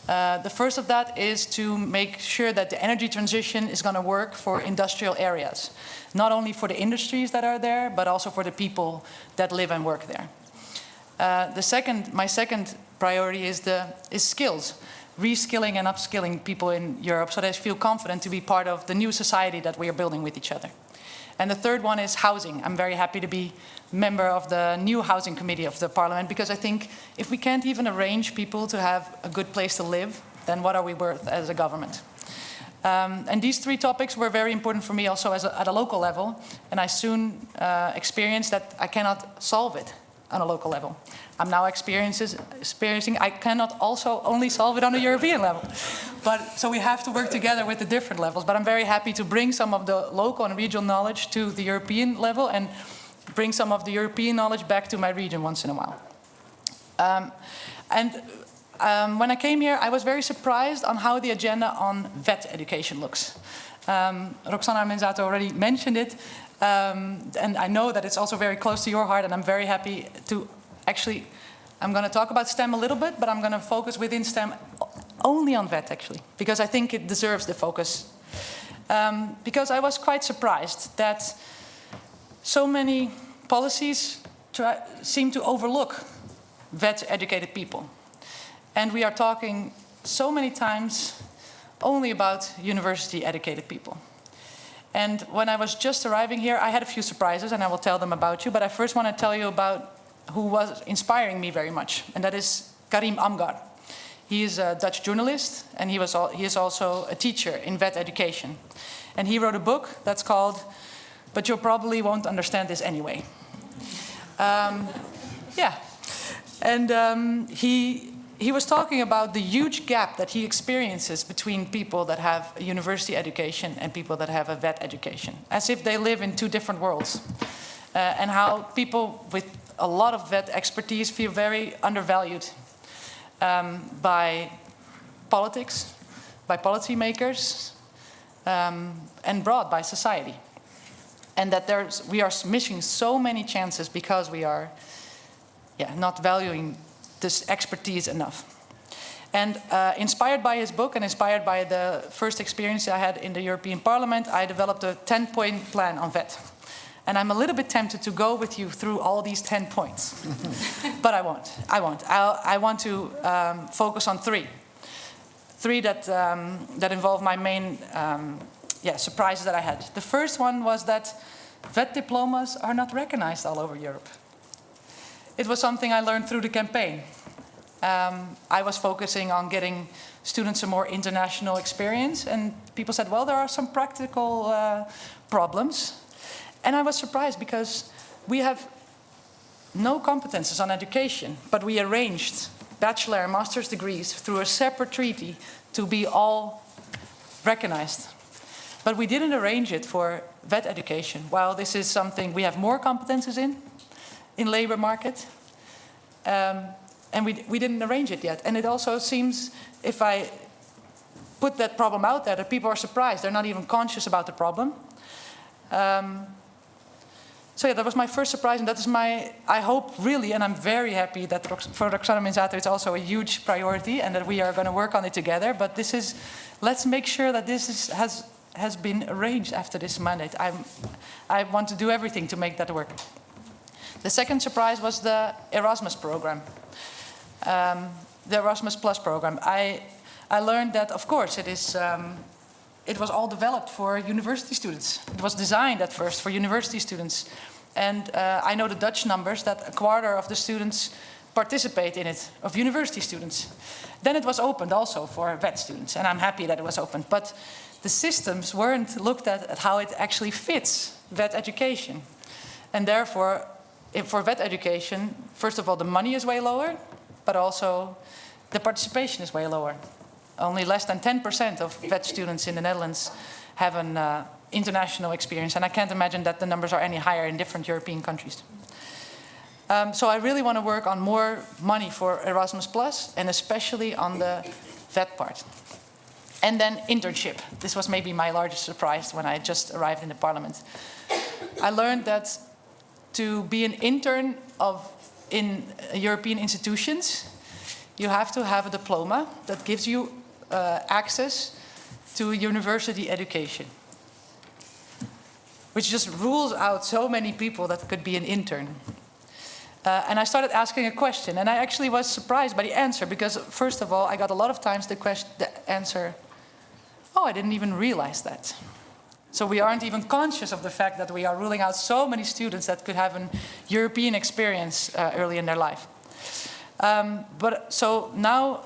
The first of that is to make sure that the energy transition is going to work for industrial areas, not only for the industries that are there, but also for the people that live and work there. My second priority is skills, reskilling and upskilling people in Europe so they feel confident to be part of the new society that we are building with each other. And the third one is housing. I'm very happy to be member of the new housing committee of the parliament, because I think if we can't even arrange people to have a good place to live, then what are we worth as a government? And these three topics were very important for me also at a local level, and I soon experienced that I cannot solve it on a local level. I'm now experiencing I cannot also only solve it on a European level. So we have to work together with the different levels. But I'm very happy to bring some of the local and regional knowledge to the European level and bring some of the European knowledge back to my region once in a while. When I came here, I was very surprised on how the agenda on vet education looks. Roxana Menzato already mentioned it. And I know that it's also very close to your heart, and I'm very happy to actually, I'm going to talk about STEM a little bit, but I'm going to focus within STEM only on vet, actually, because I think it deserves the focus. Because I was quite surprised that so many policies seem to overlook vet-educated people. And we are talking so many times only about university-educated people. And when I was just arriving here, I had a few surprises, and I will tell them about you. But I first want to tell you about who was inspiring me very much, and that is Karim Amgar. He is a Dutch journalist, and he is also a teacher in vet education. And he wrote a book that's called "But You Probably Won't Understand This Anyway." He was talking about the huge gap that he experiences between people that have a university education and people that have a vet education, as if they live in two different worlds, and how people with a lot of vet expertise feel very undervalued by politics, by policymakers, and broad by society. And that we are missing so many chances because we are not valuing this expertise enough. And inspired by his book and inspired by the first experience I had in the European Parliament, I developed a 10-point plan on vet. And I'm a little bit tempted to go with you through all these 10 points. But I won't. I want to focus on three that involve my main surprises that I had. The first one was that vet diplomas are not recognized all over Europe. It was something I learned through the campaign. I was focusing on getting students a more international experience, and people said, well, there are some practical problems. And I was surprised because we have no competences on education, but we arranged bachelor and master's degrees through a separate treaty to be all recognized. But we didn't arrange it for vet education. While this is something we have more competences in labor market, and we didn't arrange it yet. And it also seems, if I put that problem out there, that people are surprised. They're not even conscious about the problem. So that was my first surprise, and that is I hope really, and I'm very happy that for Roxana Menzato it's also a huge priority and that we are going to work on it together. But let's make sure that this has been arranged after this mandate. I want to do everything to make that work. The second surprise was the Erasmus program, the Erasmus Plus program. I learned that, of course, it was all developed for university students. It was designed at first for university students. And I know the Dutch numbers that a quarter of the students participate in it, of university students. Then it was opened also for vet students, and I'm happy that it was opened. But the systems weren't looked at how it actually fits vet education. And therefore, for vet education, first of all, the money is way lower, but also the participation is way lower. Only less than 10% of vet students in the Netherlands have an international experience, and I can't imagine that the numbers are any higher in different European countries. So I really want to work on more money for Erasmus+, and especially on the vet part. And then internship. This was maybe my largest surprise when I just arrived in the parliament. I learned that to be an intern in European institutions, you have to have a diploma that gives you access to university education, which just rules out so many people that could be an intern. And I started asking a question, and I actually was surprised by the answer, because first of all, I got a lot of times the answer, oh, I didn't even realize that. So we aren't even conscious of the fact that we are ruling out so many students that could have an European experience early in their life. So now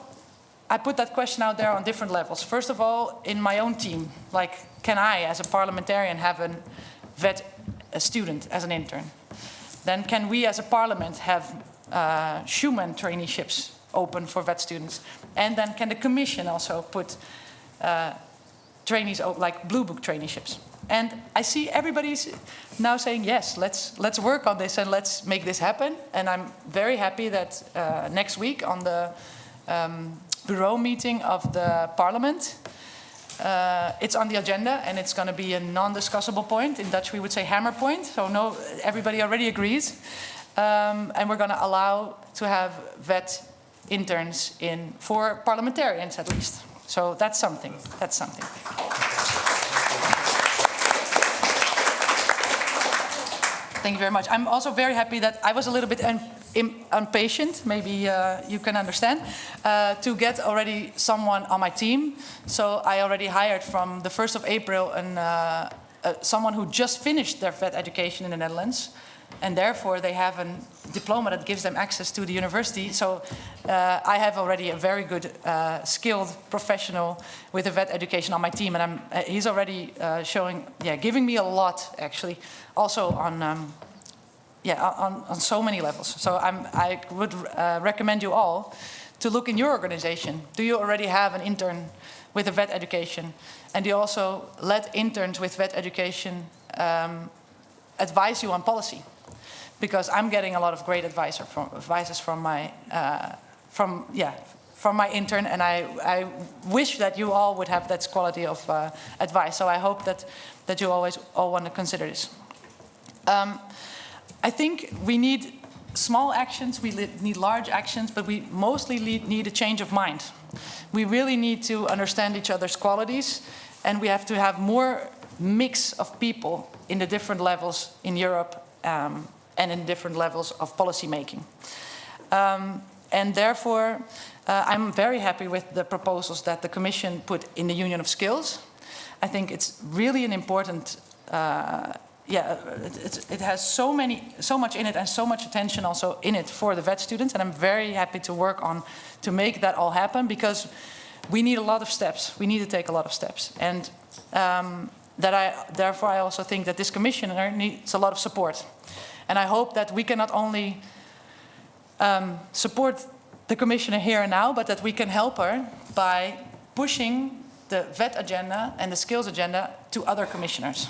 I put that question out there on different levels. First of all, in my own team, like, can I, as a parliamentarian, have a student as an intern? Then can we, as a parliament, have Schumann traineeships open for vet students? And then can the commission also put trainees, like Blue Book traineeships? And I see everybody's now saying, yes, let's work on this and let's make this happen. And I'm very happy that next week on the bureau meeting of the parliament, it's on the agenda, and it's going to be a non-discussable point. In Dutch, we would say hammer point. So no, everybody already agrees. And we're going to allow to have vet interns for parliamentarians at least. So that's something. That's something. Thank you very much. I'm also very happy that I was a little bit impatient, maybe you can understand, to get already someone on my team. So I already hired from the 1st of April someone who just finished their vet education in the Netherlands. And therefore they have a diploma that gives them access to the university. So I have already a very good, skilled professional with a vet education on my team. And he's already giving me a lot, actually, also on so many levels. So I would recommend you all to look in your organization. Do you already have an intern with a vet education? And do you also let interns with vet education advise you on policy? Because I'm getting a lot of great advices from my intern, and I wish that you all would have that quality of advice. So I hope that you always all want to consider this. I think we need small actions, we need large actions, but we mostly need a change of mind. We really need to understand each other's qualities, and we have to have more mix of people in the different levels in Europe and in different levels of policy making. And therefore, I'm very happy with the proposals that the Commission put in the Union of Skills. I think it's really an important, it has so much in it and so much attention also in it for the vet students, and I'm very happy to work on to make that all happen, because we need a lot of steps. We need to take a lot of steps. And therefore I also think that this Commissioner needs a lot of support. And I hope that we can not only support the Commissioner here and now, but that we can help her by pushing the vet agenda and the skills agenda to other commissioners.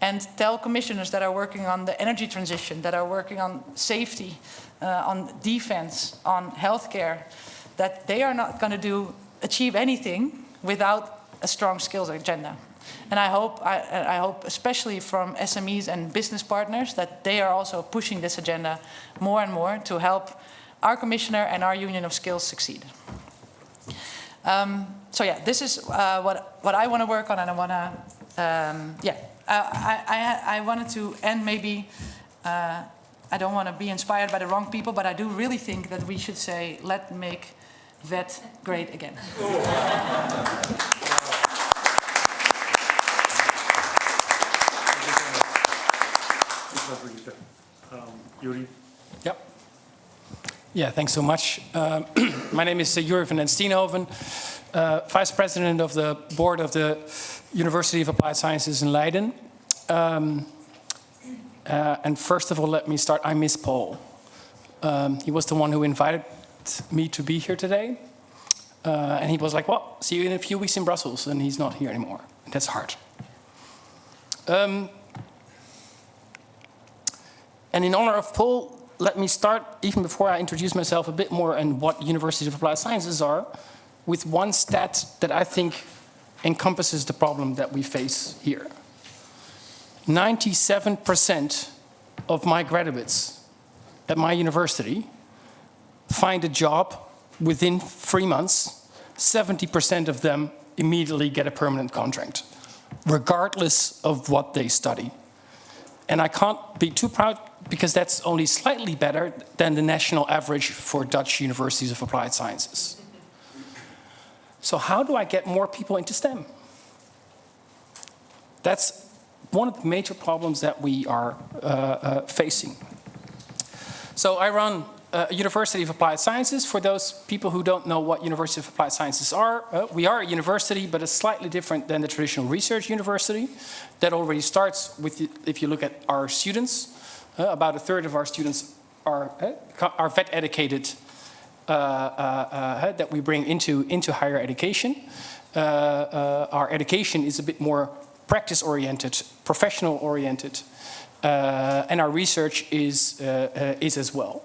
And tell commissioners that are working on the energy transition, that are working on safety, on defense, on healthcare, that they are not going to achieve anything without a strong skills agenda. And I hope especially from SMEs and business partners that they are also pushing this agenda more and more to help our Commissioner and our Union of Skills succeed. This is what I want to work on, and I want to, I wanted to end maybe, I don't want to be inspired by the wrong people, but I do really think that we should say, let's make vet great again. Yuri? Yep. Yeah, thanks so much. My name is Juri van den Steenhoven, Vice President of the Board of the University of Applied Sciences in Leiden. And first of all, let me start. I miss Paul. He was the one who invited me to be here today. And he was like, well, see you in a few weeks in Brussels. And he's not here anymore. That's hard. And in honor of Paul, let me start, even before I introduce myself, a bit more on what Universities of Applied Sciences are, with one stat that I think encompasses the problem that we face here. 97% of my graduates at my university find a job within 3 months. 70% of them immediately get a permanent contract, regardless of what they study. And I can't be too proud, because that's only slightly better than the national average for Dutch Universities of Applied Sciences. So how do I get more people into STEM? That's one of the major problems that we are facing. So I run University of Applied Sciences. For those people who don't know what University of Applied Sciences are, we are a university, but it's slightly different than the traditional research university. That already starts with, if you look at our students, about a third of our students are vet-educated, that we bring into higher education. Our education is a bit more practice-oriented, professional-oriented, and our research is as well.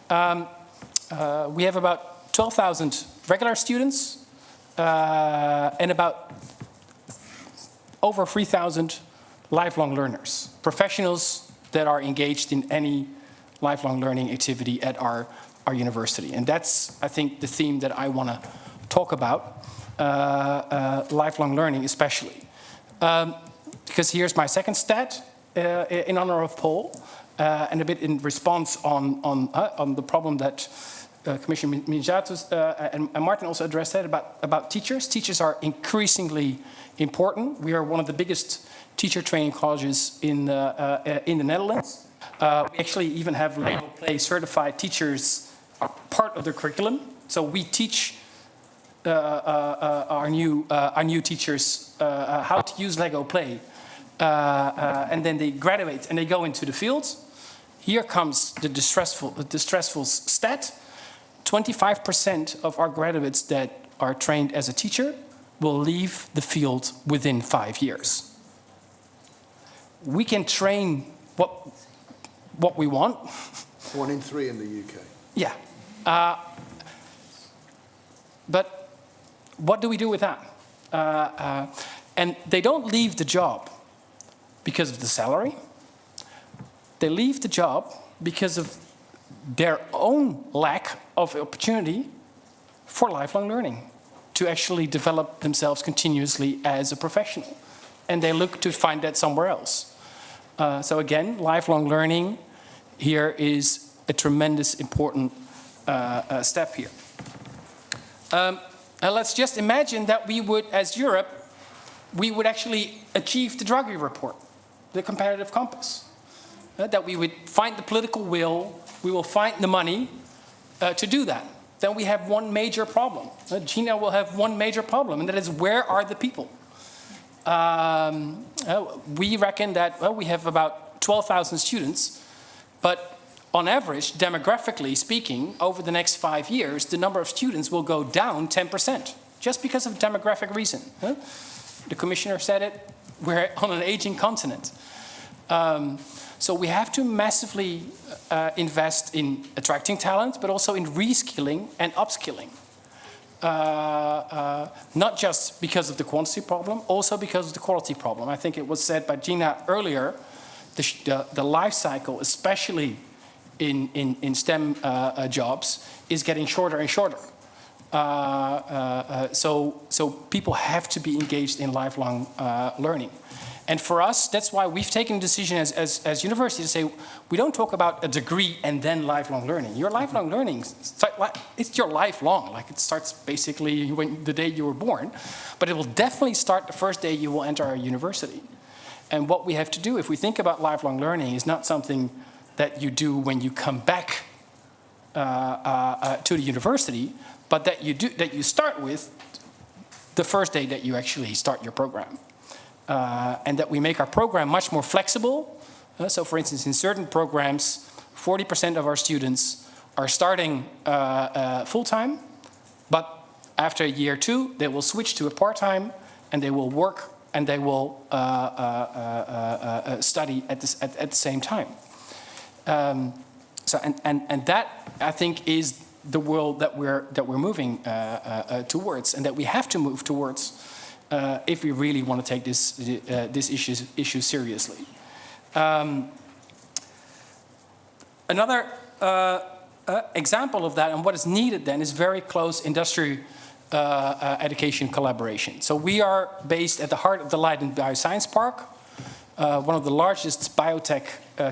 We have about 12,000 regular students and about over 3,000 lifelong learners, professionals that are engaged in any lifelong learning activity at our university. And that's, I think, the theme that I want to talk about, lifelong learning especially. Because here's my second stat in honor of Paul, and a bit in response on the problem that Commissioner Minjatus and Martin also addressed that about teachers. Teachers are increasingly important. We are one of the biggest teacher training colleges in the Netherlands. We actually even have Lego Play certified teachers are part of the curriculum. So we teach our new teachers how to use Lego Play, and then they graduate and they go into the field. Here comes the distressful stat: 25% of our graduates that are trained as a teacher will leave the field within 5 years. We can train what we want. 1 in 3 in the UK. Yeah. But what do we do with that? And they don't leave the job because of the salary. They leave the job because of their own lack of opportunity for lifelong learning, to actually develop themselves continuously as a professional. And they look to find that somewhere else. So again, lifelong learning here is a tremendous important step here. And let's just imagine that we would, as Europe, we would actually achieve the Draghi report, the competitive compass. That we would find the political will, we will find the money to do that. Then we have one major problem. Gina will have one major problem, and that is, where are the people? We reckon that, well, we have about 12,000 students, but on average, demographically speaking, over the next 5 years, the number of students will go down 10%, just because of demographic reason. The commissioner said it, we're on an aging continent. So we have to massively invest in attracting talent, but also in reskilling and upskilling. Not just because of the quantity problem, also because of the quality problem. I think it was said by Gina earlier, the life cycle, especially in STEM jobs, is getting shorter and shorter. So people have to be engaged in lifelong learning. And for us, that's why we've taken a decision as university to say, we don't talk about a degree and then lifelong learning. Your lifelong learning, it's your lifelong. Like, it starts basically when the day you were born, but it will definitely start the first day you will enter our university. And what we have to do, if we think about lifelong learning, is not something that you do when you come back to the university, but that you start with the first day that you actually start your program. And that we make our program much more flexible, So for instance, in certain programs, 40% of our students are starting full-time, but after a year or two, they will switch to a part-time, and they will work, and they will study at the same time. So that, I think, is the world that we're moving towards, and that we have to move towards if we really want to take this issue seriously. Another example of that and what is needed then is very close industry education collaboration. So we are based at the heart of the Leiden Bioscience Park, one of the largest biotech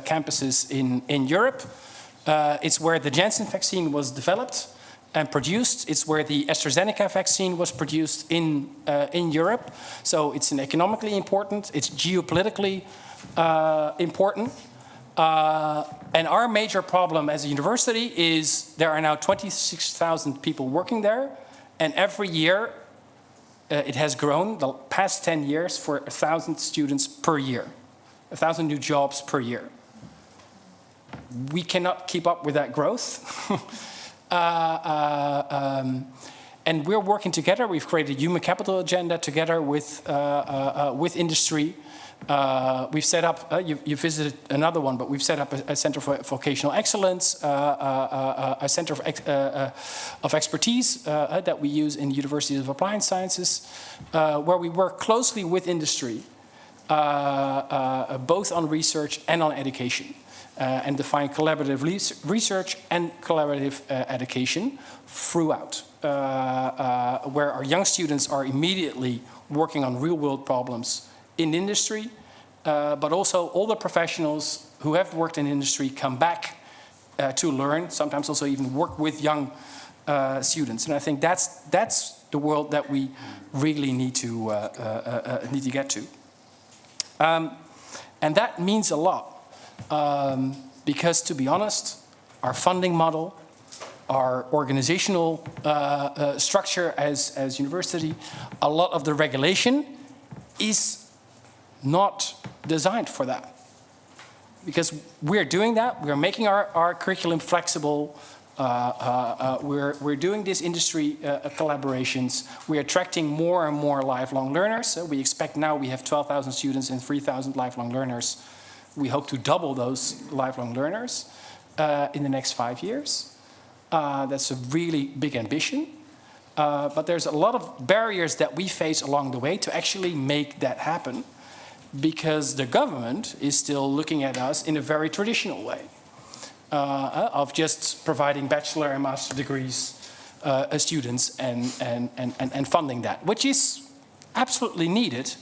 campuses in Europe. It's where the Janssen vaccine was developed and produced. It's where the AstraZeneca vaccine was produced in Europe. So it's an economically important, it's geopolitically important. And our major problem as a university is there are now 26,000 people working there, and every year it has grown, the past 10 years, for 1,000 students per year, 1,000 new jobs per year. We cannot keep up with that growth. And we're working together. We've created a human capital agenda together with industry. We've set up, you visited another one, but we've set up a Center for Vocational Excellence, a Center of Expertise that we use in the University of Applied Sciences, where we work closely with industry, both on research and on education, and define collaborative research and collaborative education throughout, where our young students are immediately working on real-world problems in industry, but also all the professionals who have worked in industry come back to learn, sometimes also even work with young students. And I think that's the world that we really need to get to. And that means a lot, because to be honest, our funding model, our organizational structure as university, a lot of the regulation is not designed for that. Because we're doing that, we're making our curriculum flexible, we're doing these industry collaborations, we're attracting more and more lifelong learners. So we expect now we have 12,000 students and 3,000 lifelong learners. We hope to double those lifelong learners in the next 5 years. That's a really big ambition. But there's a lot of barriers that we face along the way to actually make that happen, because the government is still looking at us in a very traditional way of just providing bachelor and master degrees students and funding that, which is absolutely needed.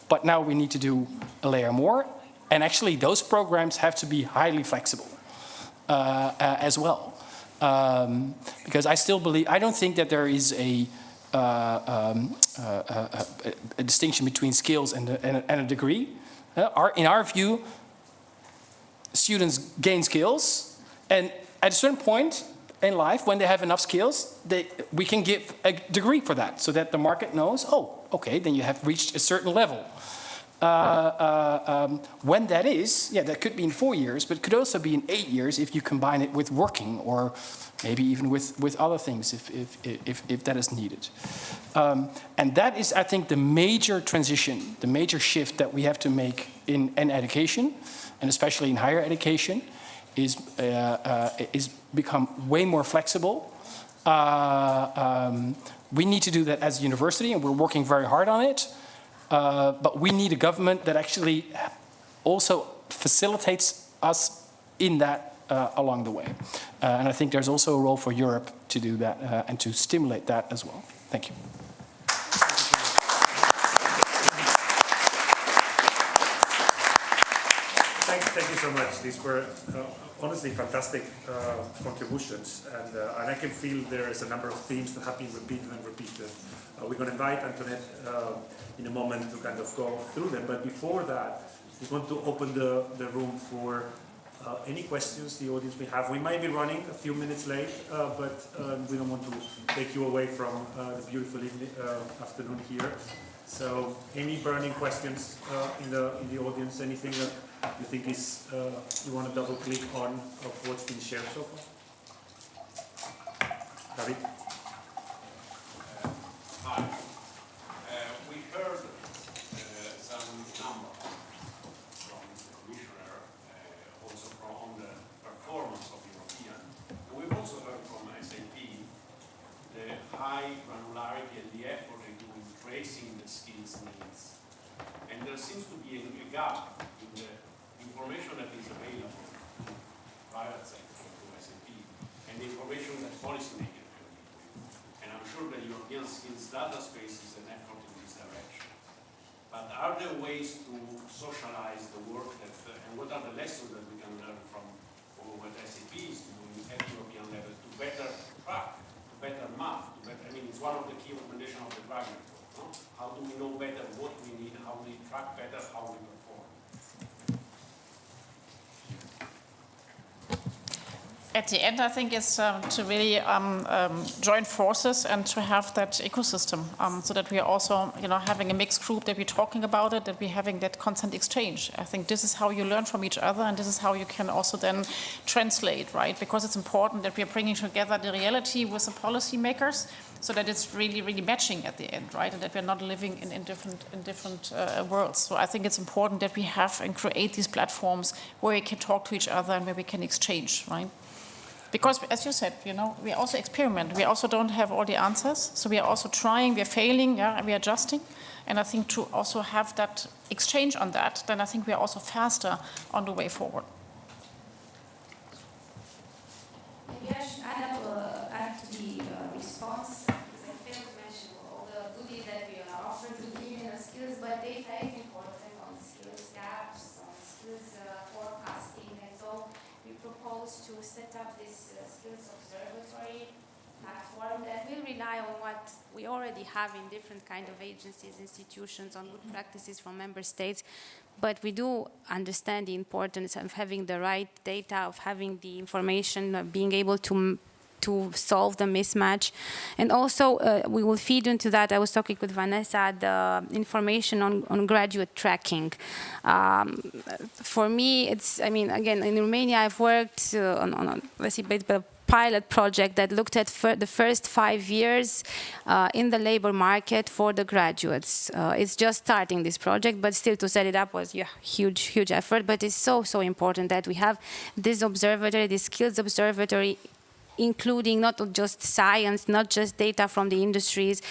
But now we need to do a layer more, and actually those programs have to be highly flexible as well. Because I still believe, I don't think that there is a distinction between skills and a degree. In our view, students gain skills, and at a certain point in life, when they have enough skills, we can give a degree for that, so that the market knows, oh, okay, then you have reached a certain level. When that is, yeah, that could be in 4 years, but it could also be in 8 years if you combine it with working, or maybe even with other things if that is needed. And that is, I think, the major transition, the major shift that we have to make in education, and especially in higher education, is become way more flexible. We need to do that as a university, and we're working very hard on it. But we need a government that actually also facilitates us in that along the way. And I think there's also a role for Europe to do that and to stimulate that as well. Thank you. Thank you so much. These were honestly fantastic contributions, and I can feel there is a number of themes that have been repeated and repeated. We're going to invite Antoinette in a moment to kind of go through them, but before that, we want to open the room for any questions the audience may have. We might be running a few minutes late, but we don't want to take you away from the beautiful afternoon here. So, any burning questions in the audience? Anything that you think is, you want to double click on of what's been shared so far? David? Hi. We heard some numbers from the Commissioner, also from the performance of European. We've also heard from SAP the high granularity and the effort they do in tracing the skills needs. And there seems to be a gap in the information that is available to private sector, to SAP, and the information that policymakers can give. And I'm sure the European skills data space is an effort in this direction. But are there ways to socialize the work that, and what are the lessons that we can learn from what SAP is doing at European level to better track, to better map, to better, I mean, it's one of the key recommendations of the drug report. No? How do we know better what we need, how we track better, how we perform? At the end, I think it's to really join forces and to have that ecosystem, so that we are also, having a mixed group, that we're talking about it, that we're having that constant exchange. I think this is how you learn from each other, and this is how you can also then translate, right? Because it's important that we are bringing together the reality with the policymakers, so that it's really, really matching at the end, right? And that we're not living in different worlds. So I think it's important that we have and create these platforms where we can talk to each other and where we can exchange, right? Because, as you said, we also experiment. We also don't have all the answers. So we are also trying, we are failing, and we are adjusting. And I think to also have that exchange on that, then I think we are also faster on the way forward. Maybe I should add to the response, because I failed to mention all the goodies that we are offering to women of skills, but data is important on skills gaps, on skills forecasting, and so we propose to set up this skills observatory platform that will rely on what we already have in different kind of agencies, institutions, on good practices from member states. But we do understand the importance of having the right data, of having the information, of being able to solve the mismatch. And also, we will feed into that. I was talking with Vanessa, the information on graduate tracking. For me, it's, again, in Romania, I've worked on let's see, a pilot project that looked at the first 5 years in the labor market for the graduates. It's just starting this project, but still to set it up was huge effort. But it's so important that we have this observatory, this skills observatory, including not just science, not just data from the industries,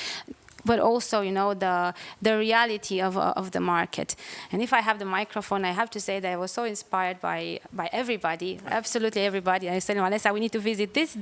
but also, the reality of the market. And if I have the microphone, I have to say that I was so inspired by everybody, absolutely everybody. I said, Vanessa, we need to visit this,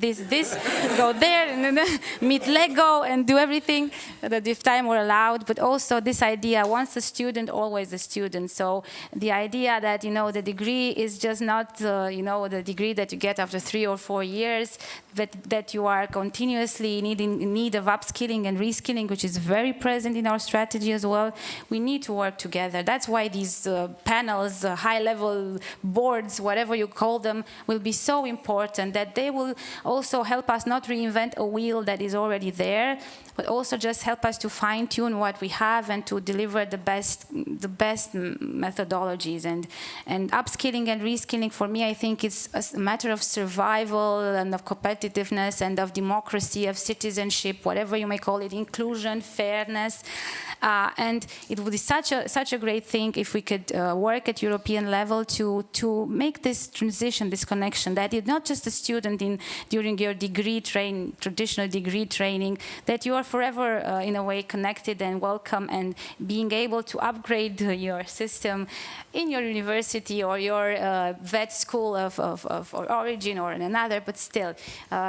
go there, and then meet Lego and do everything that if time were allowed. But also this idea, once a student, always a student. So the idea that, the degree is just not, the degree that you get after 3 or 4 years, but that you are continuously in need of upskilling and reskilling, which is very present in our strategy as well. We need to work together. That's why these panels, high-level boards, whatever you call them, will be so important, that they will also help us not reinvent a wheel that is already there, but also just help us to fine-tune what we have and to deliver the best methodologies. And upskilling and reskilling, for me, I think it's a matter of survival and of competitiveness and of democracy, of citizenship, whatever you may call it, inclusion, fairness. And it would be such a great thing if we could work at European level to make this transition, this connection, that you're not just a student during your traditional degree training, that you are forever in a way connected and welcome, and being able to upgrade your system in your university or your vet school of origin or in another, but still.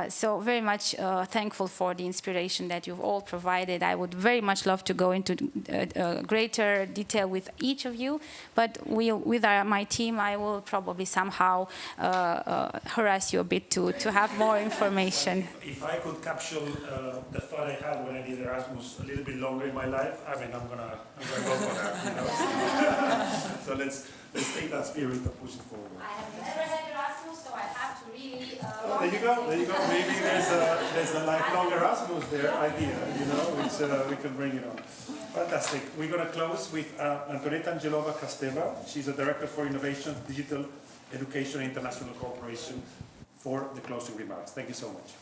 So very much thankful for the inspiration that you've all provided. I would very much love to go into greater detail with each of you, but with my team, I will probably somehow harass you a bit to have more information. If I could capture the thought I had when I did Erasmus a little bit longer in my life, I'm gonna go for that. So let's take that spirit and push it forward. I have never had Erasmus. Erasmus, so I have to really... Oh, there you go, there you go. Maybe there's a lifelong Erasmus there idea, you know, which we can bring it on. Fantastic. We're going to close with Antonetta Angelova-Castella. She's a Director for Innovation, Digital Education International Cooperation, for the closing remarks. Thank you so much.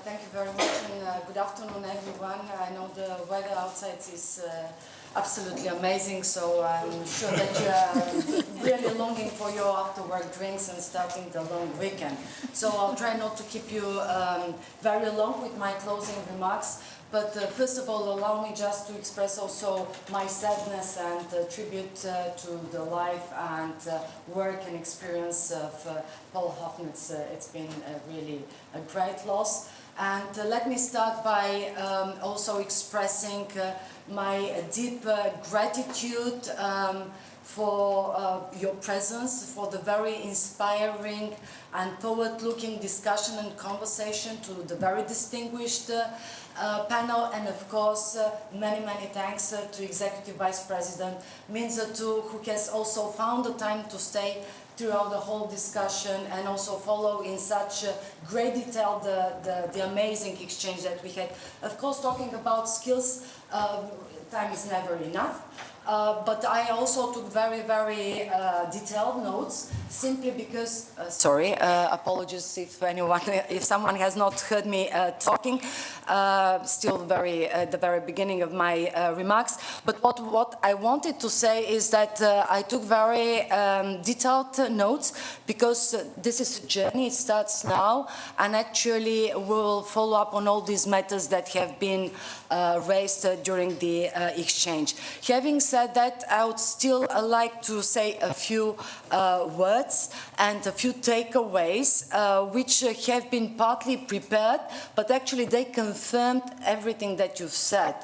Thank you very much, and good afternoon, everyone. I know the weather outside is absolutely amazing, so I'm sure that you are really longing for your after-work drinks and starting the long weekend. So I'll try not to keep you very long with my closing remarks. But first of all, allow me just to express also my sadness and tribute to the life and work and experience of Paul Hoffman. It's been really a great loss. And let me start by also expressing my deep gratitude for your presence, for the very inspiring and forward-looking discussion and conversation, to the very distinguished panel, and of course many thanks to Executive Vice President Minza too, who has also found the time to stay throughout the whole discussion and also follow in such great detail the amazing exchange that we had. Of course, talking about skills, time is never enough. But I also took very detailed notes, simply because, apologies if someone has not heard me talking, still at the very beginning of my remarks. But what I wanted to say is that I took very detailed notes, because this is a journey, it starts now, and actually we'll follow up on all these matters that have been raised during the exchange. Having said that, I would still like to say a few words and a few takeaways which have been partly prepared, but actually they confirmed everything that you've said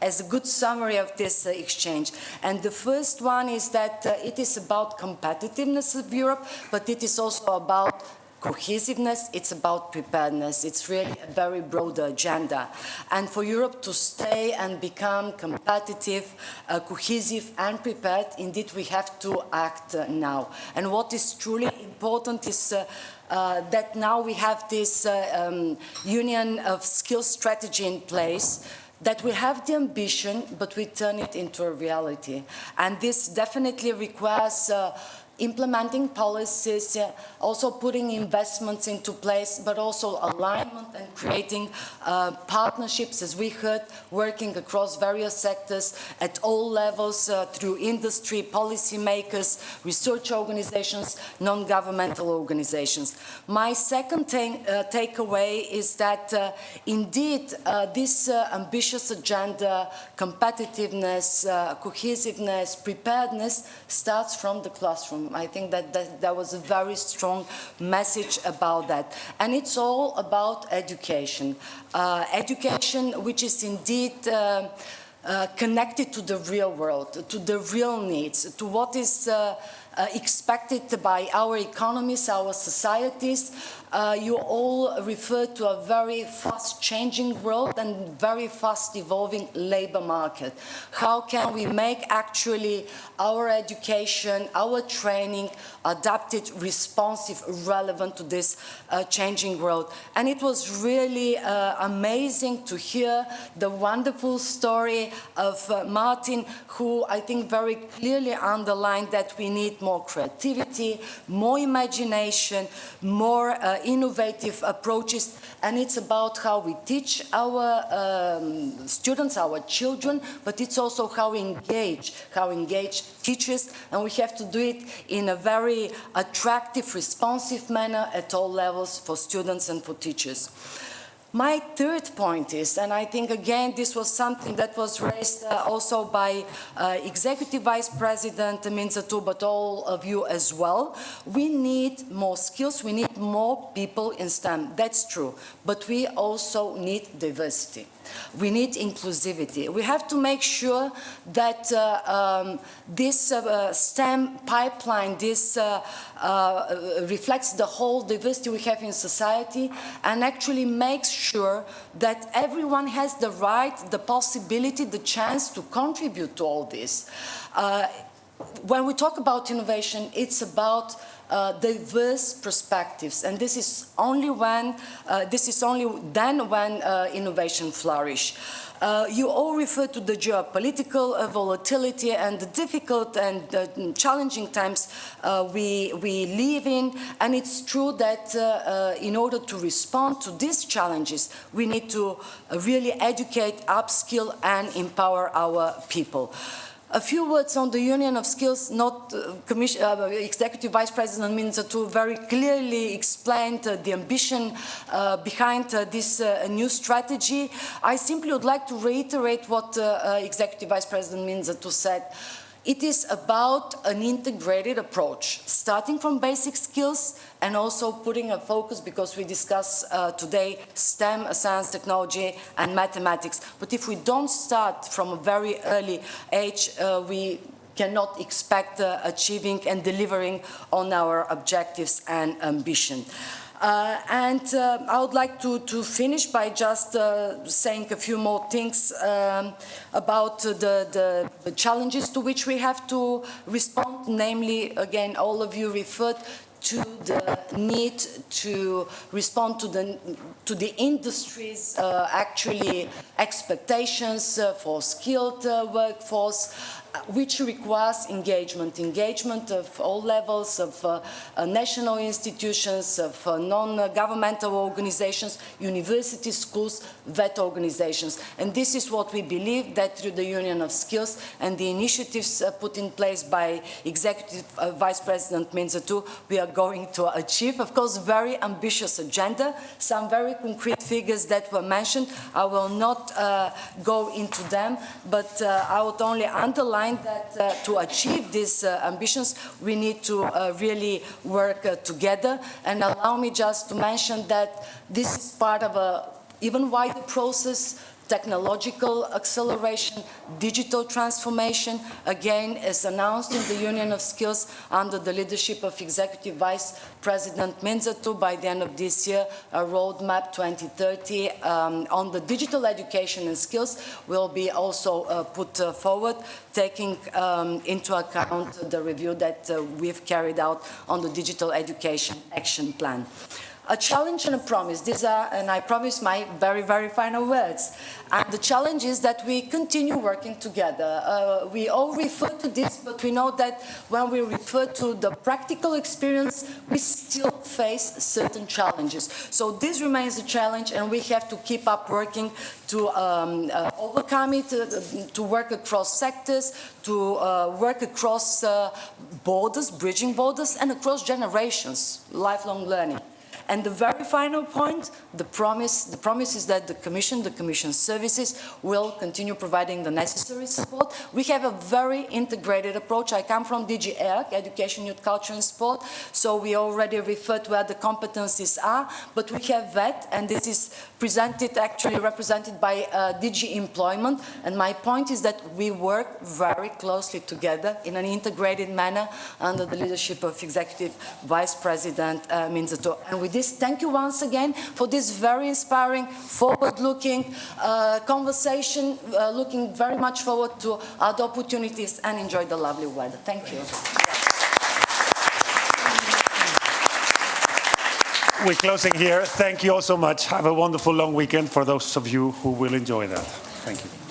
as a good summary of this exchange. And the first one is that it is about competitiveness of Europe, but it is also about cohesiveness, it's about preparedness. It's really a very broad agenda. And for Europe to stay and become competitive, cohesive and prepared, indeed we have to act now. And what is truly important is that now we have this Union of Skills strategy in place, that we have the ambition, but we turn it into a reality. And this definitely requires implementing policies, also putting investments into place, but also alignment and creating partnerships, as we heard, working across various sectors at all levels through industry, policymakers, research organizations, non-governmental organizations. My second takeaway is that indeed this ambitious agenda, competitiveness, cohesiveness, preparedness, starts from the classroom. I think that was a very strong message about that. And it's all about education. Education which is indeed connected to the real world, to the real needs, to what is expected by our economies, our societies. You all refer to a very fast changing world and very fast evolving labor market. How can we make actually our education, our training adapted, responsive, relevant to this changing world? And it was really amazing to hear the wonderful story of Martin, who I think very clearly underlined that we need more creativity, more imagination, more innovative approaches, and it's about how we teach our students, our children, but it's also how we engage teachers, and we have to do it in a very attractive, responsive manner at all levels for students and for teachers. My third point is, and I think again this was something that was raised also by Executive Vice President Minza too, but all of you as well, we need more skills, we need more people in STEM, that's true, but we also need diversity. We need inclusivity. We have to make sure that this STEM pipeline, this reflects the whole diversity we have in society and actually makes sure that everyone has the right, the possibility, the chance to contribute to all this. When we talk about innovation, it's about diverse perspectives, and this is only then when innovation flourish. You all refer to the geopolitical volatility and the difficult and challenging times we live in, and it's true that in order to respond to these challenges, we need to really educate, upskill, and empower our people. A few words on the Union of Skills. Executive Vice President Minzatu very clearly explained the ambition behind this new strategy. I simply would like to reiterate what Executive Vice President Minzatu said. It is about an integrated approach, starting from basic skills and also putting a focus, because we discuss today STEM, science, technology, and mathematics. But if we don't start from a very early age, we cannot expect achieving and delivering on our objectives and ambition. I would like to finish by just saying a few more things about the challenges to which we have to respond. Namely, again, all of you referred to the need to respond to the industry's actually expectations for skilled workforce, which requires engagement of all levels, of national institutions, of non-governmental organizations, universities, schools, VET organizations. And this is what we believe that through the Union of Skills and the initiatives put in place by Executive Vice President Minzatu, we are going to achieve. Of course, very ambitious agenda, some very concrete figures that were mentioned. I will not go into them, but I would only underline that to achieve these ambitions, we need to really work together. And allow me just to mention that this is part of an even wider process: technological acceleration, digital transformation, again, as announced in the Union of Skills under the leadership of Executive Vice President Minzatu. By the end of this year, a roadmap 2030 on the digital education and skills will be also put forward, taking into account the review that we've carried out on the Digital Education Action Plan. A challenge and a promise. These are, and I promise, my very, very final words. And the challenge is that we continue working together. We all refer to this, but we know that when we refer to the practical experience, we still face certain challenges. So this remains a challenge, and we have to keep up working to overcome it, to work across sectors, to work across borders, bridging borders, and across generations, lifelong learning. And the very final point, the promise is that the Commission services will continue providing the necessary support. We have a very integrated approach. I come from DG ERC, Education, Youth, Culture and Sport, so we already referred to where the competencies are, but we have VET, and this is actually represented by DG Employment, and my point is that we work very closely together in an integrated manner under the leadership of Executive Vice President Minzatu. And with this, thank you once again for this very inspiring, forward-looking conversation, looking very much forward to other opportunities, and enjoy the lovely weather. Thank you. We're closing here. Thank you all so much. Have a wonderful long weekend for those of you who will enjoy that. Thank you.